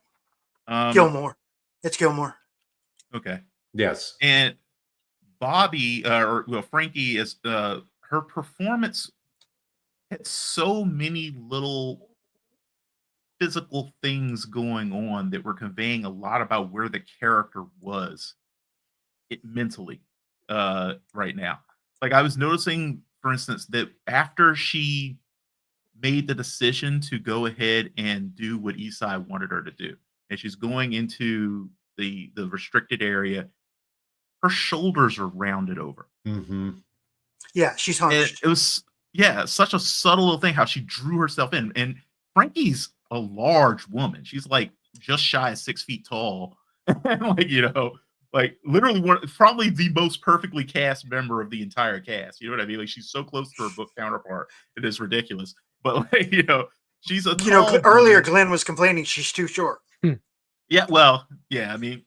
Gilmore. It's Gilmore. Okay. Yes. And Bobby, Frankie, is her performance had so many little physical things going on that were conveying a lot about where the character was mentally right now. Like, I was noticing, for instance, that after she made the decision to go ahead and do what Isai wanted her to do, and she's going into the restricted area, her shoulders are rounded over. Mm-hmm. Yeah, she's hunched. It was such a subtle little thing how she drew herself in. And Frankie's a large woman. She's like just shy of 6 feet tall, and literally probably the most perfectly cast member of the entire cast. You know what I mean? Like, she's so close to her book counterpart, it is ridiculous. But she's a earlier woman. Glenn was complaining she's too short. Yeah, well, yeah. I mean,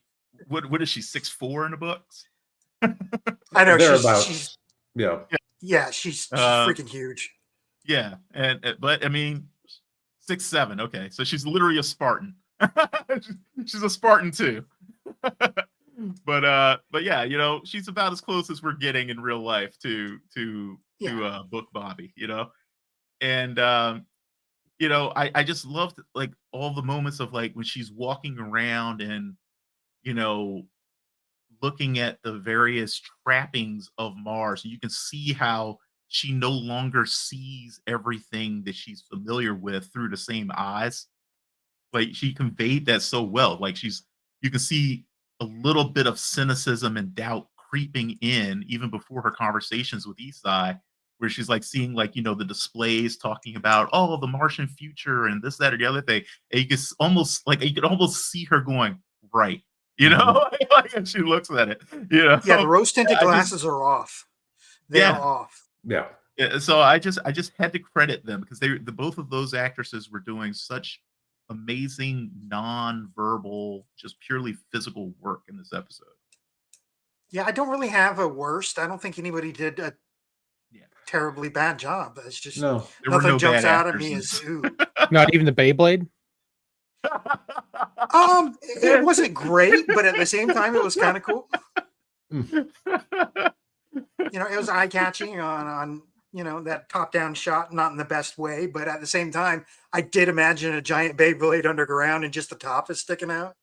what is she, 6'4" in the books? I know she's she's freaking huge. Yeah, but I mean, 6'7". Okay, so she's literally a Spartan. She's a Spartan too. But yeah, she's about as close as we're getting in real life to book Bobby, and I just loved like all the moments of like when she's walking around and looking at the various trappings of Mars. You can see how she no longer sees everything that she's familiar with through the same eyes. Like, she conveyed that so well. Like, you can see a little bit of cynicism and doubt creeping in even before her conversations with Isai, where she's like seeing like, the displays talking about, oh, the Martian future and this, that, or the other thing. And you could almost see her going, right. Like, and she looks at it, Yeah, the rose tinted glasses are off. They're off. Yeah. So I just had to credit them because both of those actresses were doing such amazing non-verbal, just purely physical work in this episode. Yeah, I don't really have a worst. I don't think anybody did a terribly bad job. It's just nothing jumps out at me as ooh. Not even the Beyblade. It wasn't great, but at the same time, it was kind of cool. It was eye catching on that top down shot, not in the best way, but at the same time, I did imagine a giant Beyblade underground and just the top is sticking out.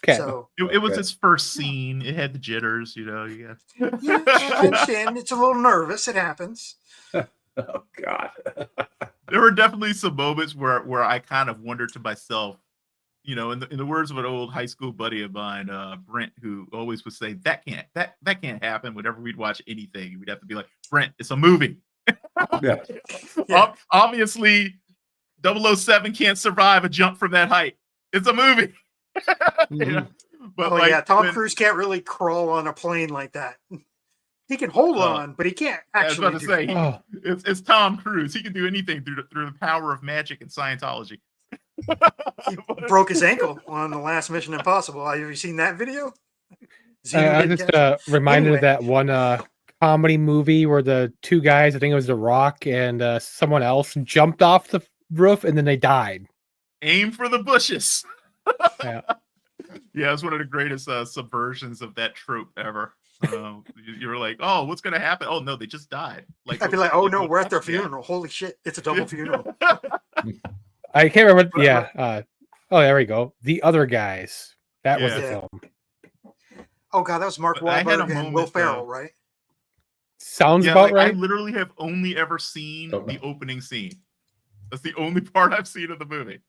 Okay. So it was his first scene. It had the jitters, Yeah, I understand. It's a little nervous. It happens. Oh God. There were definitely some moments where I kind of wondered to myself, in the words of an old high school buddy of mine, Brent, who always would say, that can't happen. Whenever we'd watch anything, we'd have to be like, Brent, it's a movie. Yeah. Obviously, 007 can't survive a jump from that height. It's a movie. You know? But Oh like, yeah, Tom when- Cruise can't really crawl on a plane like that. He can hold on, but he can't I was actually about to do say, it. Oh, it's Tom Cruise. He can do anything through the power of magic and Scientology. He broke his ankle on the last Mission Impossible. Have you seen that video? Zeno I didn't just catch it. reminded Anyway. of that one comedy movie where the two guys, I think it was The Rock and someone else, jumped off the roof and then they died. Aim for the bushes. Yeah. Yeah, it's one of the greatest subversions of that trope ever. You were like, oh, what's gonna happen? Oh no, they just died. Like I'd be like, oh no, what- we're at their yeah. funeral. Holy shit, it's a double funeral. I can't remember. Right, Yeah. Oh, there we go. The Other Guys. That was the Yeah. film. Oh god, that was Mark But I had a Wahlberg and moment, Will Ferrell, though. right? Sounds Yeah, about like, I right. literally have only ever seen Don't know. the opening scene. That's the only part I've seen of the movie.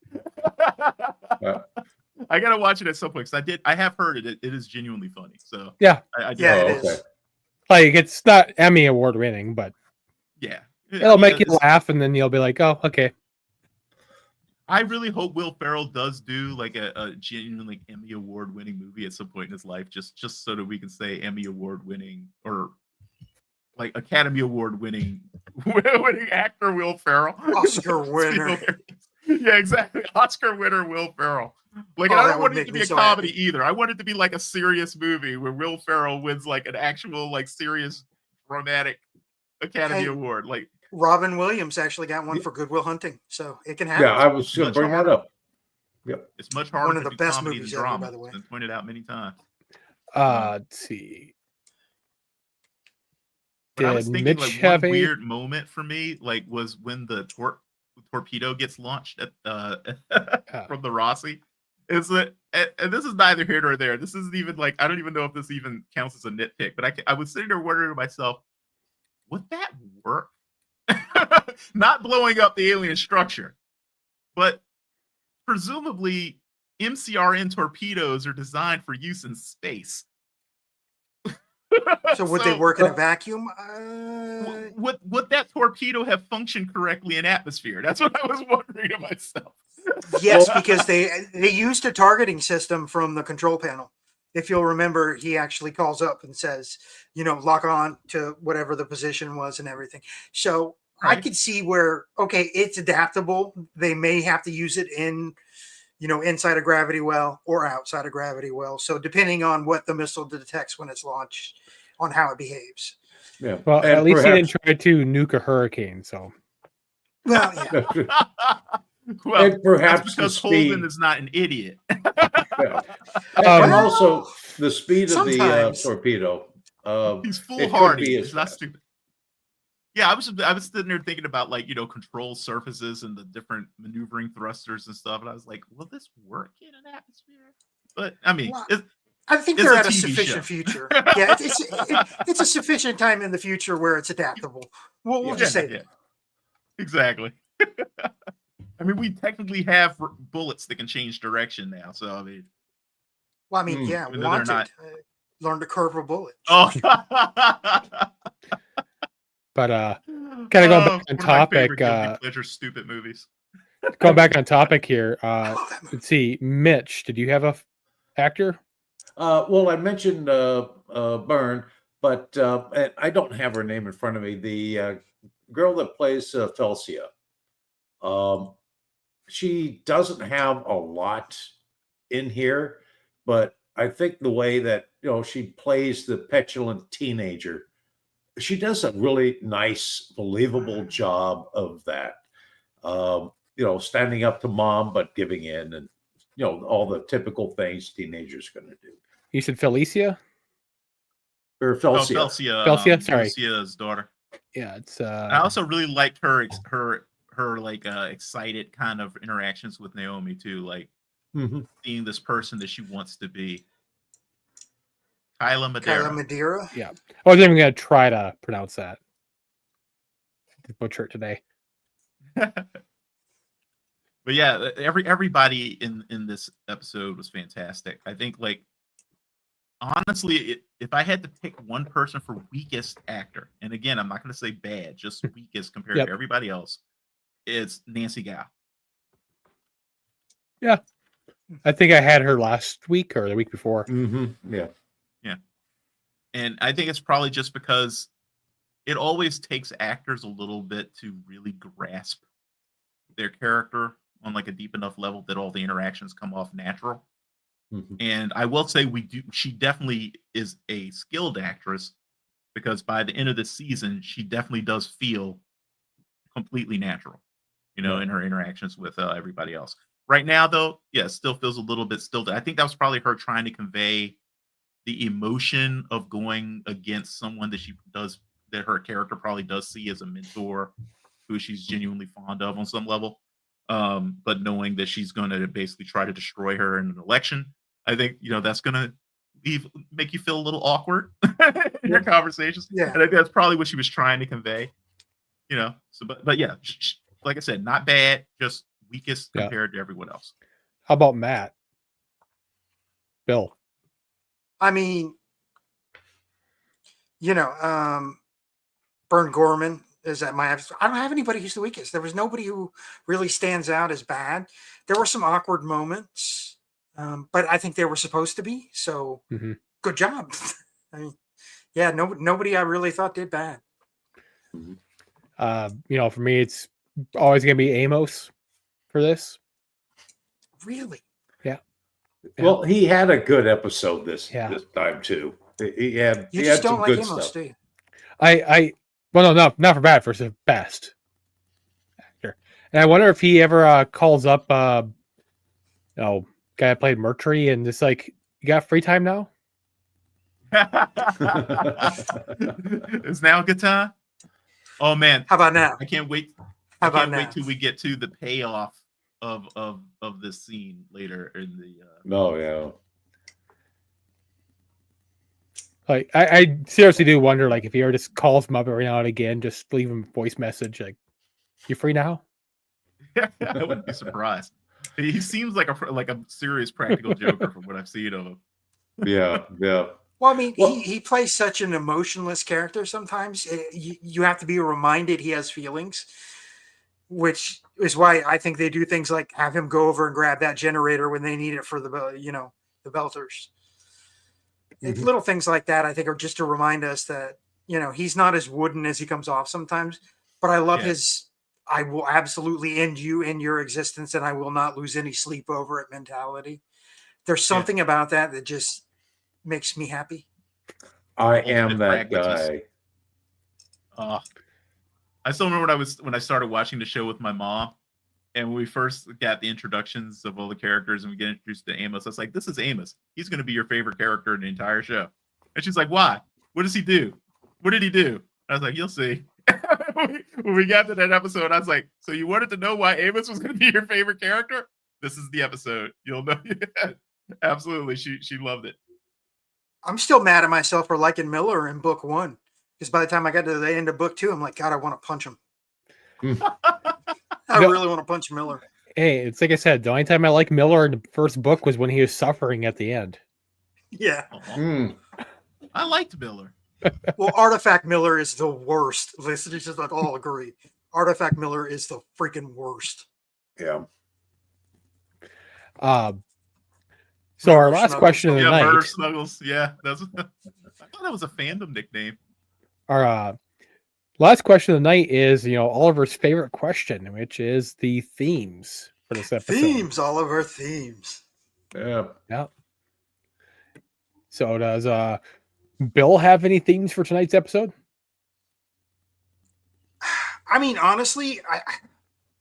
I gotta watch it at some point because I have heard it. It is genuinely funny. So Yeah. I Yeah, Oh, it okay. is. Like, it's not Emmy Award winning, but yeah. it'll make you it's- laugh and then you'll be like, oh, okay. I really hope Will Ferrell does do like a genuinely Emmy Award winning movie at some point in his life, just so that we can say Emmy Award winning or like Academy Award winning actor Will Ferrell. Oscar winner. Yeah, exactly. Oscar winner Will Ferrell. Like, Oh, and I that don't would want it make to me be a so comedy happy. either. I want it to be like a serious movie where Will Ferrell wins like an actual like serious dramatic Academy Hey. Award. Like, Robin Williams actually got one for Good Will Hunting, so it can happen. Yeah, I was going to bring that up. Yep. it's much harder One of to the do best comedy movies than ever, drama. by the way. It's been pointed out many times. Let's see. But I was Did thinking Mitch like one have a- weird moment for me, like was when the torpedo gets launched at from the Rossi. Is that and this is neither here nor there. This isn't even like I don't even know if this even counts as a nitpick, but I was sitting there wondering to myself, would that work? Not blowing up the alien structure, but presumably MCRN torpedoes are designed for use in space. So would they work in a vacuum? Would that torpedo have functioned correctly in atmosphere? That's what I was wondering to myself. Yes, because they used a targeting system from the control panel. If you'll remember, he actually calls up and says, lock on to whatever the position was and everything. So I Right. could see where, okay, it's adaptable. They may have to use it in, inside a gravity well or outside a gravity well. So depending on what the missile detects when it's launched, on how it behaves. Yeah. Well, And at least he didn't perhaps- try to nuke a hurricane. So Well, yeah. Well, And perhaps that's the because speed. Holden is not an idiot. Yeah. And Well, also the speed of the sometimes. torpedo. He's It could foolhardy. be as He's not fast. stupid. Yeah, I was sitting there thinking about like control surfaces and the different maneuvering thrusters and stuff, and I was like, will this work in an atmosphere? But I mean, Well, it's, I think It's they're a at a TV sufficient show. future. Yeah, it's a sufficient time in the future where it's adaptable. We'll just say that. exactly. I mean, we technically have bullets that can change direction now, so I mean, Well, I mean, Mm. yeah, Even though they're wanted. not- Learn to curve a bullet. oh. but Kinda going back on one of my topic, favorite guilty pleasure stupid movies. going back on topic here. I love that movie. Let's see. Mitch, did you have a actor? Well, I mentioned Byrne, but and I don't have her name in front of me. The girl that plays Felsia. She doesn't have a lot in here, but I think the way that she plays the petulant teenager, she does a really nice, believable job of that. Standing up to mom but giving in, and all the typical things teenagers going to do. You said Felicia? Or Oh, Felsia. Felsia, sorry. Felicia's daughter. Yeah, it's I also really liked her like excited kind of interactions with Naomi too, like Mhm. being this person that she wants to be. Kyla Madeira. Kyla Madeira. I wasn't even gonna try to pronounce that. Butcher it today. But yeah, everybody in this episode was fantastic. I think, like, honestly, if I had to pick one person for weakest actor, and again, I'm not going to say bad, just weakest compared Yep. to everybody else, it's Nancy Gao. Yeah. I think I had her last week or the week before. Yeah. And I think it's probably just because it always takes actors a little bit to really grasp their character on like a deep enough level that all the interactions come off natural. And I will say she definitely is a skilled actress, because by the end of the season, she definitely does feel completely natural, in her interactions with everybody else. Right now, though, yeah, still feels a little bit still. I think that was probably her trying to convey the emotion of going against someone that her character probably does see as a mentor who she's genuinely fond of on some level. But knowing that she's going to basically try to destroy her in an election, I think, that's going to make you feel a little awkward in your conversations. Yeah. And I think that's probably what she was trying to convey, So, but yeah, like I said, not bad, just weakest compared to everyone else. How about Matt? Bill? I mean, Bern Gorman is at my. I don't have anybody who's the weakest. There was nobody who really stands out as bad. There were some awkward moments, but I think they were supposed to be. So good job. I mean, yeah, nobody I really thought did bad. For me, it's always going to be Amos for this. Really? Yeah. Well, he had a good episode this time too. He had don't some like good Amos, stuff. do you? Well, no, not for bad, for the best actor. And I wonder if he ever calls up, guy that played Mercury and just like, you got free time now? Is now a good time? Oh man, how about now? I can't wait. How I about can't now? wait till we get to the payoff of this scene later in the. No, yeah. Like, I seriously do wonder, like, if he ever just calls him up every now and again, just leave him a voice message, like, "You free now?" I wouldn't be surprised. He seems like a serious practical joker from what I've seen of him. Yeah. Well, I mean, he plays such an emotionless character sometimes. You have to be reminded he has feelings, which is why I think they do things like have him go over and grab that generator when they need it for the belters. Little things like that, I think, are just to remind us that, he's not as wooden as he comes off sometimes. But I love his, I will absolutely end you in your existence and I will not lose any sleep over it mentality. There's something about that just makes me happy. I am that guy. I still remember when I started watching the show with my mom, and when we first got the introductions of all the characters and we get introduced to Amos, I was like, this is Amos. He's going to be your favorite character in the entire show. And she's like, why? What does he do? What did he do? I was like, you'll see. When we got to that episode, I was like, so you wanted to know why Amos was going to be your favorite character? This is the episode. You'll know. Absolutely. She loved it. I'm still mad at myself for liking Miller in book 1. Because by the time I got to the end of book 2, I'm like, God, I want to punch him. I really want to punch Miller. Hey, it's like I said, the only time I liked Miller in the first book was when he was suffering at the end. Yeah. I liked Miller. Well, Artifact Miller is the worst. Listeners just all agree. Artifact Miller is the freaking worst. Yeah. So our last question of the night. Murder Snuggles. Yeah, I thought that was a fandom nickname. Our last question of the night is, Oliver's favorite question, which is the themes for this episode. Themes, Oliver, themes. Yeah. So does Bill have any themes for tonight's episode? I mean, honestly,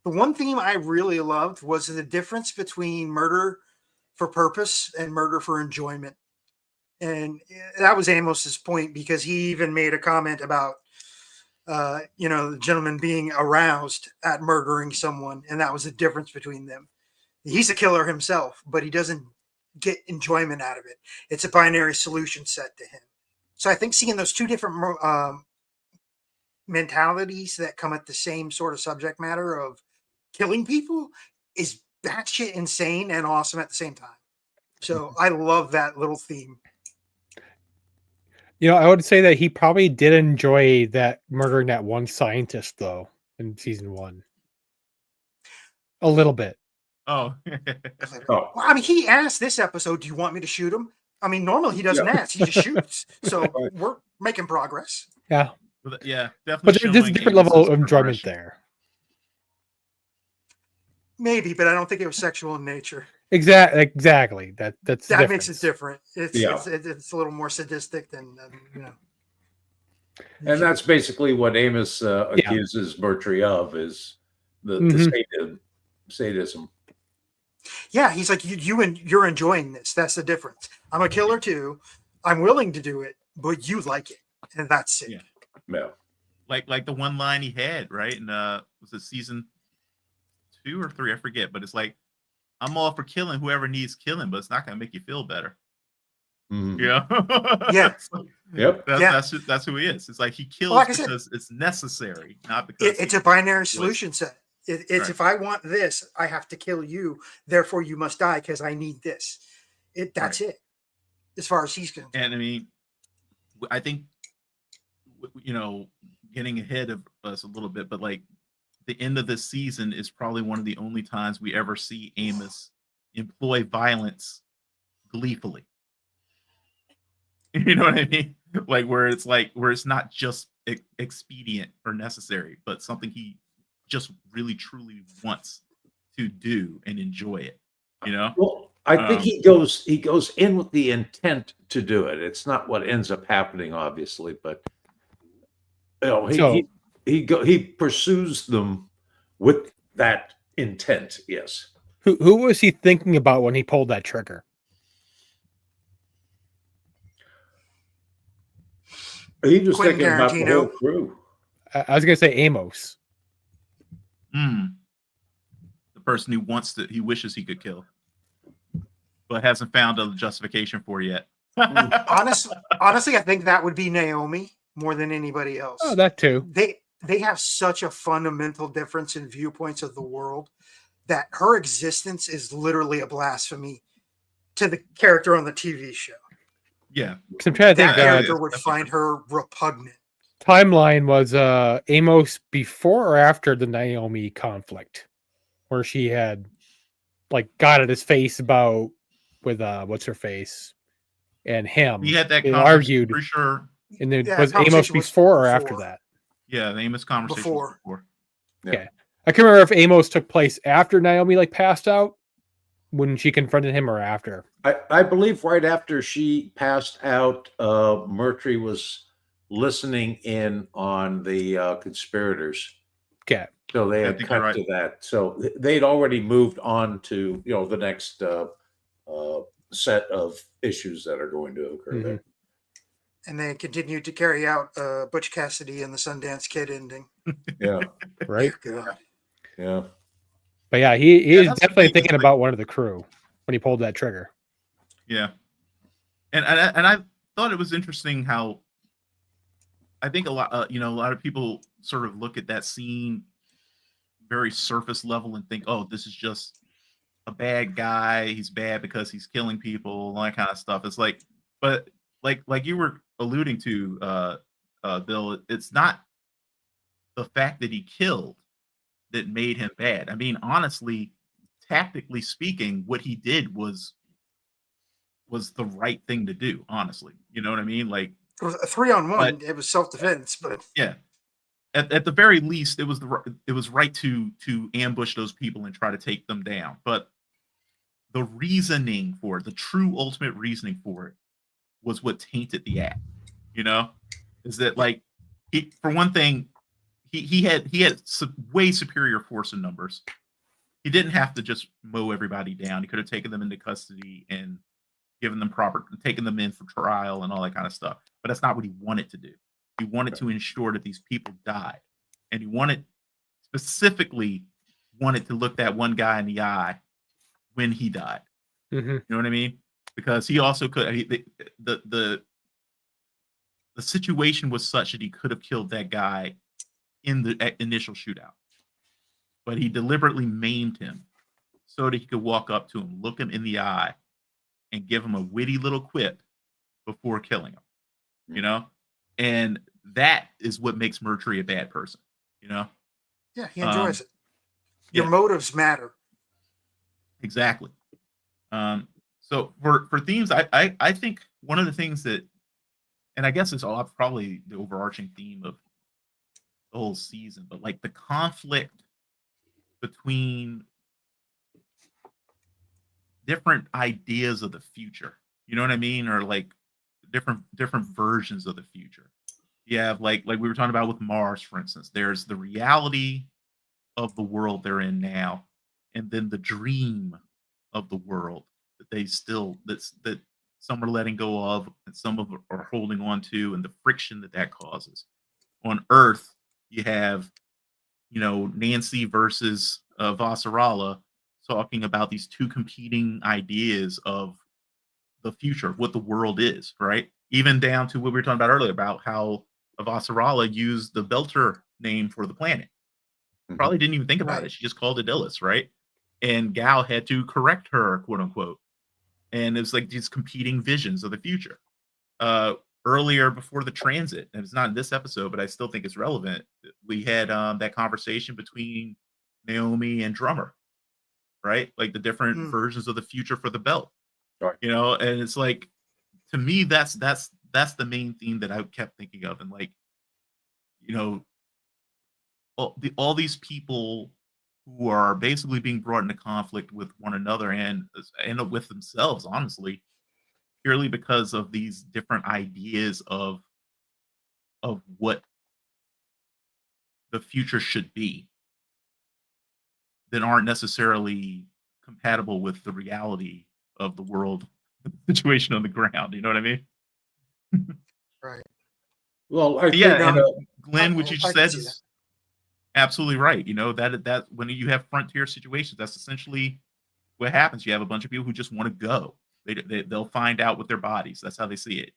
the one theme I really loved was the difference between murder for purpose and murder for enjoyment. And that was Amos's point, because he even made a comment about, the gentleman being aroused at murdering someone. And that was the difference between them. He's a killer himself, but he doesn't get enjoyment out of it. It's a binary solution set to him. So I think seeing those two different mentalities that come at the same sort of subject matter of killing people is batshit insane and awesome at the same time. So I love that little theme. I would say that he probably did enjoy that murdering that one scientist, though, in season 1. A little bit. Oh, Oh, Well, I mean, he asked this episode, "Do you want me to shoot him?" I mean, normally he doesn't ask; he just shoots. So Right. we're making progress. Yeah, yeah, definitely. but there's a showing different Amos's level of enjoyment progression. there. Maybe, but I don't think it was sexual in nature. Exactly. That's the That makes it difference. different. It's Yeah. it's a little more sadistic than and that's basically what Amos accuses Murtry of, is the sadism. Yeah, he's like you're enjoying this. That's the difference. I'm a killer too. I'm willing to do it, but you like it, and that's it. Yeah. Yeah. Like the one line he had, right? And was it season 2 or 3? I forget, but it's like, I'm all for killing whoever needs killing, but it's not gonna make you feel better. Mhm. Yeah. Yeah. Yep. That's who he is. It's like he kills Well, like I said, because it's necessary, not because It's a binary solution set. It's Right. if I want this, I have to kill you. Therefore, you must die because I need this. That's it. As far as he's concerned. And I mean, I think, getting ahead of us a little bit, but like the end of this season is probably one of the only times we ever see Amos employ violence gleefully. You know what I mean? Where it's not just expedient or necessary, but something he just really truly wants to do and enjoy it. Well, I think he goes in with the intent to do it. It's not what ends up happening, obviously, but he pursues them with that intent. Yes. Who was he thinking about when he pulled that trigger? He was Quentin thinking about the whole Tarantino. crew. I was gonna say Amos. The person he wishes he could kill, but hasn't found a justification for yet. Honestly, I think that would be Naomi more than anybody else. Oh, that too. They have such a fundamental difference in viewpoints of the world that her existence is literally a blasphemy to the character on the TV show. Yeah, because I'm trying to think. That character would find her repugnant. Timeline was Amos before or after the Naomi conflict, where she had got at his face about with what's her face and him. We had that they conversation, argued for sure. And then was Amos before or after that? Yeah, the Amos conversation was before. Yeah. I can't remember if Amos took place after Naomi passed out, when she confronted him, or after. I believe right after she passed out, Murtry was listening in on the conspirators. Okay. So they had cut to that. So they'd already moved on to the next set of issues that are going to occur there. And they continued to carry out Butch Cassidy and the Sundance Kid ending. Yeah. Right. God. Yeah. But yeah, he is definitely thinking about one of the crew when he pulled that trigger. Yeah. And I thought it was interesting how I think a lot of people sort of look at that scene very surface level and think, oh, this is just a bad guy. He's bad because he's killing people, all that kind of stuff. It's like, but like you were alluding to, Bill, it's not the fact that he killed that made him bad. I mean, honestly, tactically speaking, what he did was the right thing to do, honestly. You know what I mean? Like, it was a 3-on-1. It was self-defense, but yeah. At the very least, it was right to ambush those people and try to take them down. But the reasoning for it, the true ultimate reasoning for it, was what tainted the act. Is that for one thing, he had way superior force in numbers. He didn't have to just mow everybody down. He could have taken them into custody and taken them in for trial and all that kind of stuff. But that's not what he wanted to do. He wanted to ensure that these people died. And he specifically wanted to look that one guy in the eye when he died. Mm-hmm. You know what I mean? Because he also could, the situation was such that he could have killed that guy in the initial shootout. But he deliberately maimed him so that he could walk up to him, look him in the eye, and give him a witty little quip before killing him. And that is what makes Murtry a bad person. Yeah, he enjoys it. Your motives matter. Exactly. So for themes, I think one of the things that, and I guess it's all probably the overarching theme of the whole season, but like the conflict between different ideas of the future. You know what I mean? Or like different versions of the future. You have like we were talking about with Mars, for instance. There's the reality of the world they're in now, and then the dream of the world that they still that some are letting go of, and some of are holding on to, and the friction that causes. On Earth, you have Nancy versus Vasarala talking about these two competing ideas of the future, of what the world is, right? Even down to what we were talking about earlier about how Vasarala used the Belter name for the planet. Probably didn't even think about it. She just called it Illis, right? And Gal had to correct her, quote unquote. And it was like these competing visions of the future. Earlier, before the transit, and it's not in this episode, but I still think it's relevant. We had that conversation between Naomi and Drummer, right? Like the different versions of the future for the belt, right? And it's like, to me, that's the main theme that I kept thinking of, and like, all these people who are basically being brought into conflict with one another and with themselves, honestly, purely because of these different ideas of what the future should be that aren't necessarily compatible with the reality of the world situation on the ground. You know what I mean? Right. Well, Glenn, what you just said is absolutely right. That when you have frontier situations, that's essentially what happens. You have a bunch of people who just want to go. They'll find out with their bodies. That's how they see it,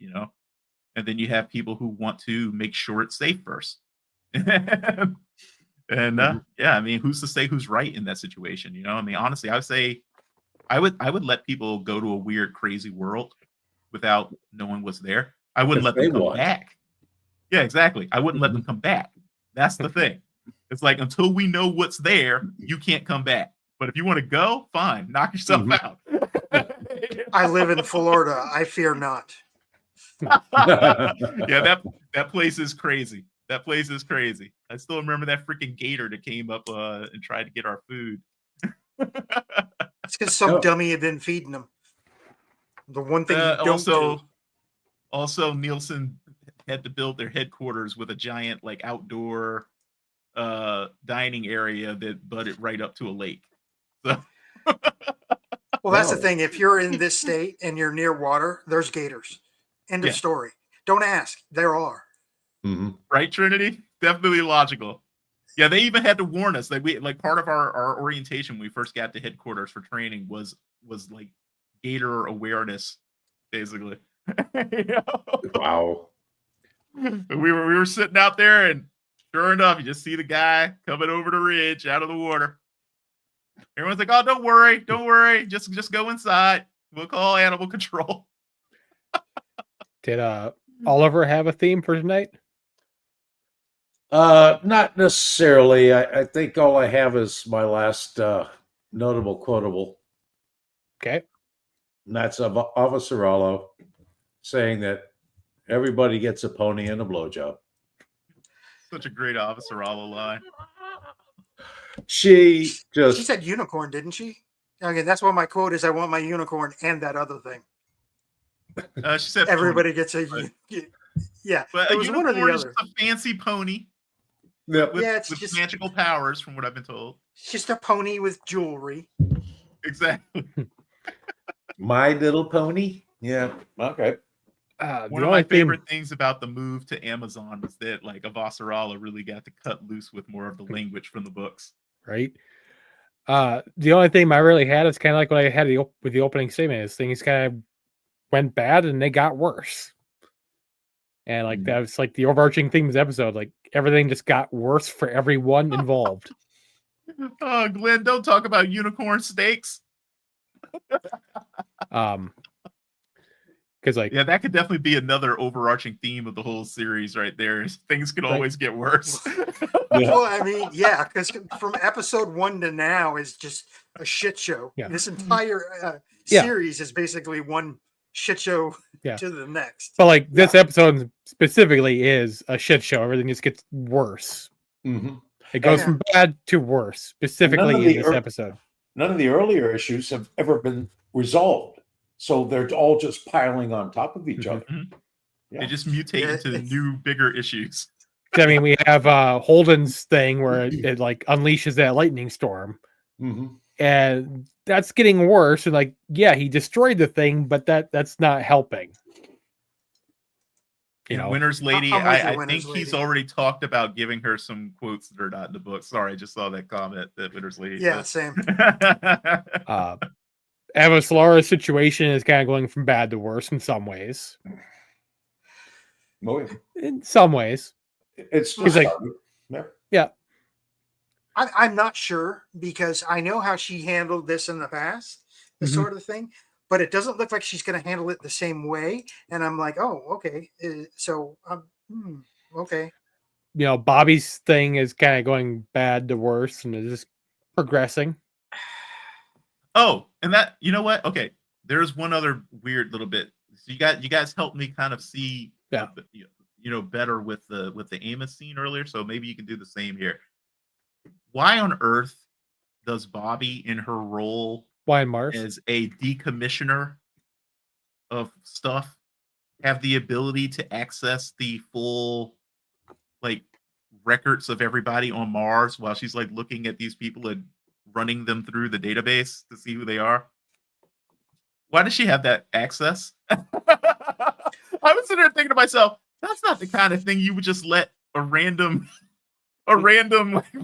And then you have people who want to make sure it's safe first. And I mean, who's to say who's right in that situation? I mean, honestly, I would say I would let people go to a weird, crazy world without knowing what's there. I wouldn't let them come back. Yeah, exactly. I wouldn't let them come back. That's the thing. It's like, until we know what's there, you can't come back. But if you want to go, fine, knock yourself out. I live in Florida. I fear not. Yeah, that place is crazy. That place is crazy. I still remember that freaking gator that came up and tried to get our food. It's because some dummy had been feeding them. The one thing you don't do. Also, Nielsen had to build their headquarters with a giant, like, outdoor dining area that butted right up to a lake. So. Well, that's the thing. If you're in this state and you're near water, there's gators. End of story. Don't ask. There are. Right, Trinity? Definitely logical. Yeah, they even had to warn us. Like part of our orientation when we first got to headquarters for training was like gator awareness, basically. Wow. We were sitting out there, and sure enough, you just see the guy coming over the ridge out of the water. Everyone's like, "Oh, don't worry, just go inside. We'll call animal control." Did Oliver have a theme for tonight? Not necessarily. I think all I have is my last notable quotable. Okay. And that's of Avasarala saying that everybody gets a pony and a blowjob. Such a great Avasarala line. She said unicorn, didn't she? Okay, that's what my quote is. I want my unicorn and that other thing. She said everybody gets a yeah. But it was one or the is other. A fancy pony. Yep. With just magical powers, from what I've been told. It's just a pony with jewelry. Exactly. My Little Pony. Yeah. Okay. One of my favorite things about the move to Amazon was that, like, Avasarala really got to cut loose with more of the language from the books. Right. The only thing I really had is kind of like what I had with the opening statement. Is things kind of went bad and they got worse. And like that was like the overarching theme of this episode. Like everything just got worse for everyone involved. Oh, Glenn, don't talk about unicorn steaks. Because because like Yeah, that could definitely be another overarching theme of the whole series right there. Is things could Right. always get worse. Yeah. Well, I mean, yeah, because from episode 1 to now is just a shit show. Yeah. This entire Yeah. series is basically one shit show Yeah. to the next. but like this episode specifically is a shit show. Everything just gets worse. Mhm. It goes Yeah. from bad to worse, specifically in the this ear- episode. None of the earlier issues have ever been resolved, so they're all just piling on top of each Mhm. other. Mhm. Yeah. They just mutate Yeah, into it's- new, bigger issues. I mean, we have Holden's thing where it like unleashes that lightning storm, Mhm. and that's getting worse. And like, yeah, he destroyed the thing, but that's not helping. You And know, Winter's Lady, I'm with you, I Winter's think he's Lady. already talked about giving her some quotes that are not in the book. Sorry, I just saw that comment that Winter's Lady Yeah, same. said. Avasala's situation is kind of going from bad to worse in some ways. Oh, yeah. In some ways, It's He's just like- yeah. I'm not sure because I know how she handled this in the past, this Mhm. sort of thing, but it doesn't look like she's going to handle it the same way. And I'm like, oh, okay. So, okay. you know, Bobby's thing is kind of going bad to worse, and is just progressing. Oh, and that, you know what? Okay, there's one other weird little bit. So you guys helped me kind of see, Yeah. better with the Amos scene earlier. So maybe you can do the same here. Why on earth does Bobby, in her role Why in Mars? as a decommissioner of stuff, have the ability to access the full like records of everybody on Mars while she's like looking at these people and running them through the database to see who they are? Why does she have that access? I was sitting there thinking to myself, that's not the kind of thing you would just let a random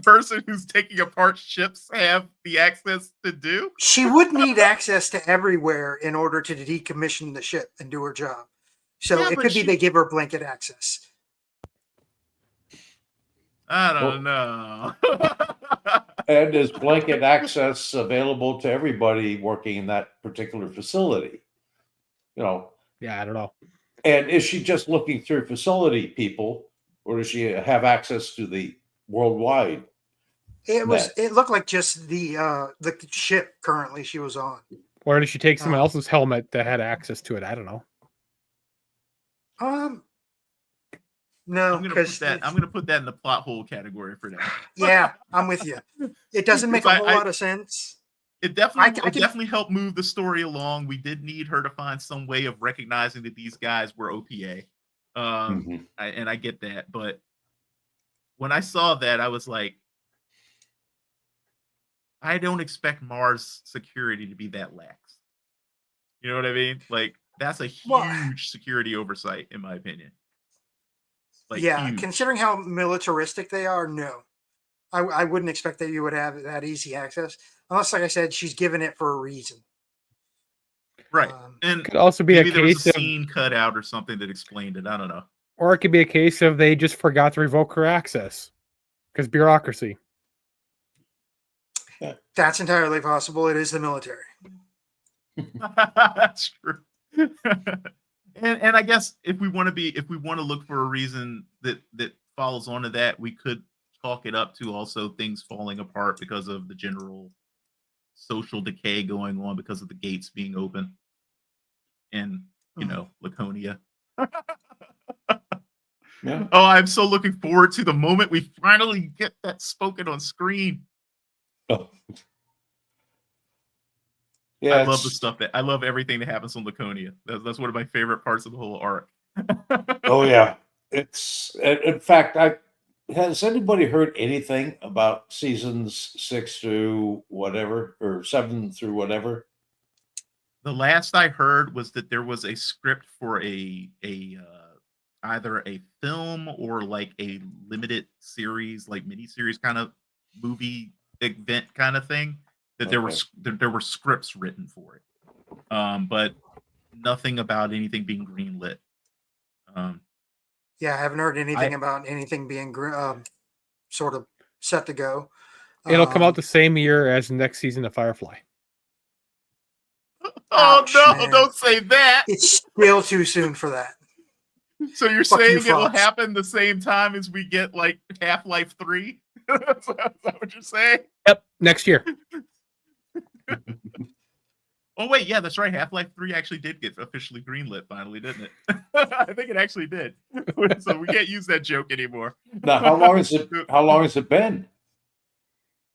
person who's taking apart ships have the access to do. She would need access to everywhere in order to decommission the ship and do her job. So Yeah, it but could be she- they give her blanket access. I don't know. And is blanket access available to everybody working in that particular facility? You know, Yeah, I don't know. and is she just looking through facility people, or does she have access to the worldwide? It was. Net. It looked like just the ship currently she was on. Or did she take someone Oh. else's helmet that had access to it? I don't know. No, I'm because gonna put that in the plot hole category for now. yeah, I'm with you. It doesn't make a Because whole I- lot of sense. It definitely, I can- definitely helped move the story along. We did need her to find some way of recognizing that these guys were OPA, Mhm. and I get that. But when I saw that, I was like, I don't expect Mars security to be that lax. You know what I mean? Like that's a huge Well- security oversight, in my opinion. Like, Yeah, huge. considering how militaristic they are, no. I wouldn't expect that you would have that easy access. Unless, like I said, she's given it for a reason. Right. Um, And Could also be maybe a there was case a of, scene cut out or something that explained it. I don't know. or it could be a case of they just forgot to revoke her access because bureaucracy. That's entirely possible. It is the military. That's true. and I guess if we want to look for a reason that follows onto that, we could chalk it up to also things falling apart because of the general social decay going on because of the gates being open. And Laconia. Yeah. Oh, I'm so looking forward to the moment we finally get that spoken on screen. Oh. Yeah, I love the stuff I love everything that happens on Laconia. That's one of my favorite parts of the whole arc. Oh yeah, it's in fact. Has anybody heard anything about seasons 6 through whatever or 7 through whatever? The last I heard was that there was a script for a either a film or like a limited series, like miniseries kind of movie event kind of thing. That there were scripts written for it, but nothing about anything being greenlit. Yeah, I haven't heard anything about anything being sort of set to go. It'll come out the same year as the next season of Firefly. Oh Ouch, no! man. Don't say that. It's still too soon for that. So you're Fuck you, saying it'll Fox. happen the same time as we get like Half-Life 3? Is that what you're saying? Yep, next year. Oh wait, yeah, that's right. Half-Life 3 actually did get officially greenlit finally, didn't it? I think it actually did. So we can't use that joke anymore. Now, how long has it been?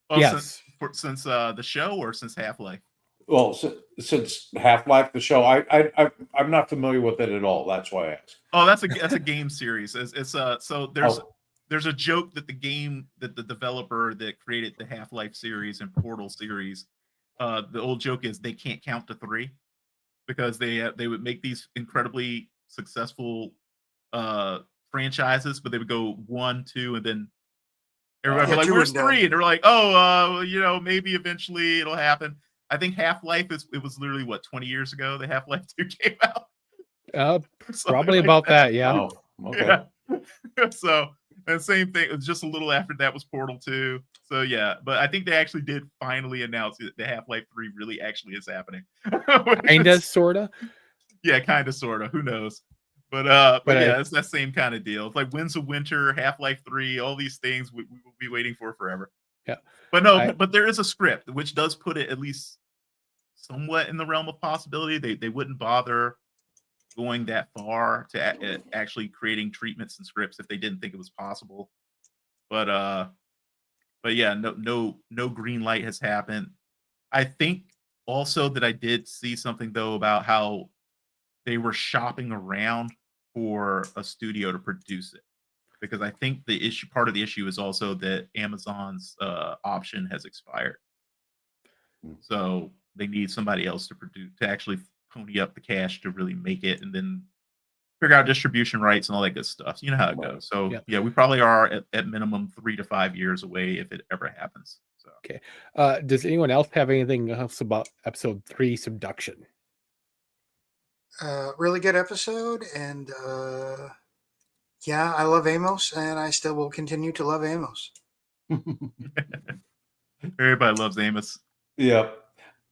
Well, Yes. since the show or since Half-Life? Well, since Half-Life, the show, I'm not familiar with it at all. That's why I asked. Oh, that's a game series. It's so there's Oh. there's a joke that the developer that created the Half-Life series and Portal series, the old joke is they can't count to 3 because they would make these incredibly successful franchises, but they would go 1, 2, and then everybody would be like, 2 "Where's and done. 3?" And they're like, "Oh, maybe eventually it'll happen." I think Half-Life it was literally what 20 years ago the Half-Life 2 came out. Something Probably like about that, yeah. Oh, okay. Yeah. So, and same thing. It was just a little after that was Portal 2. So yeah, but I think they actually did finally announce that the Half-Life 3 really actually is happening. Kinda, sorta. Yeah, kind of, sort of. Who knows? But But yeah, it's that same kind of deal. It's like Winds of Winter, Half-Life 3, all these things we will be waiting for forever. Yeah. But no, but there is a script which does put it at least somewhat in the realm of possibility. They wouldn't bother going that far to actually creating treatments and scripts if they didn't think it was possible. But yeah, no green light has happened. I think also that I did see something though about how they were shopping around for a studio to produce it, because I think part of the issue is also that Amazon's option has expired, so they need somebody else to actually pony up the cash to really make it, and then figure out distribution rights and all that good stuff. You know how it goes. So yeah, we probably are at minimum 3 to 5 years away if it ever happens. So okay. Does anyone else have anything else about episode 3, Subduction? Really good episode, and yeah, I love Amos, and I still will continue to love Amos. everybody loves Amos. Yeah.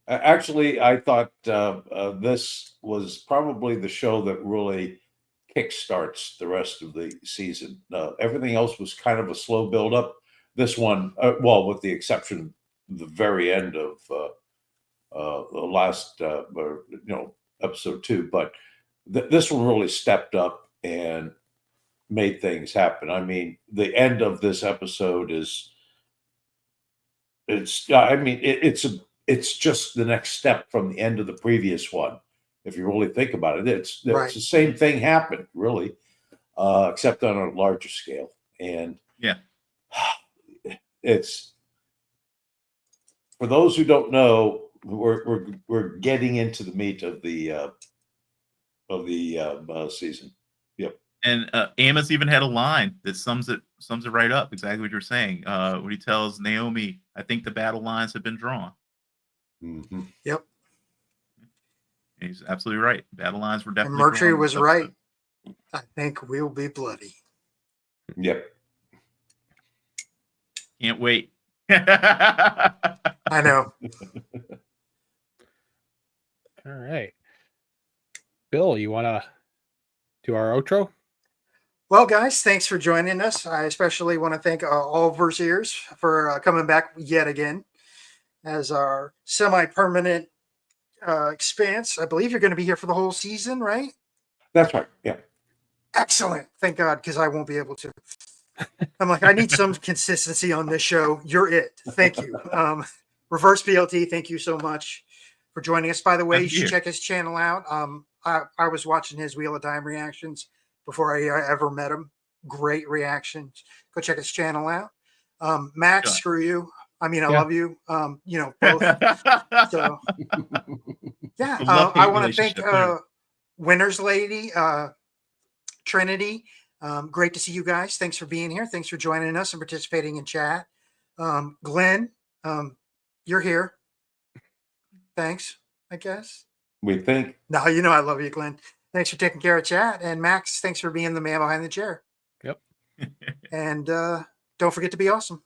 Actually, I thought this was probably the show that really kickstarts the rest of the season. Everything else was kind of a slow build-up. This one, well, with the exception of the very end of the last, episode 2, but this one really stepped up and made things happen. I mean, the end of this episode it's just the next step from the end of the previous one. If you really think about it, it's Right. the same thing happened, really, except on a larger scale. And yeah, it's, for those who don't know, we're getting into the meat of the season. Yep. and Amos even had a line that sums it right up, exactly what you're saying. When he tells Naomi, "I think the battle lines have been drawn." Mm-hmm. Yep. And he's absolutely right. Battle lines were And definitely Mercury drawn in was this right. episode. I think we'll be bloody. Yep. Can't wait. I know. All right. Bill, you want to do our outro? Well, guys, thanks for joining us. I especially want to thank all Verseers for coming back yet again as our semi-permanent expanse. I believe you're going to be here for the whole season, right? That's right. Yeah. Excellent. Thank God, because I won't be able to. I'm like, I need some consistency on this show. You're it. Thank you. reverseBLT, thank you so much for joining us. By the way, you should check his channel out. I was watching his Wheel of Time reactions before I ever met him. Great reactions. Go check his channel out. Max, screw you. I mean, I love you. Both. So, yeah, I want to thank Winners Lady, Trinity. Great to see you guys. Thanks for being here. Thanks for joining us and participating in chat. Glenn, you're here. Thanks, I guess. We think. No, I love you, Glenn. Thanks for taking care of chat. And Max, thanks for being the man behind the chair. Yep. And don't forget to be awesome.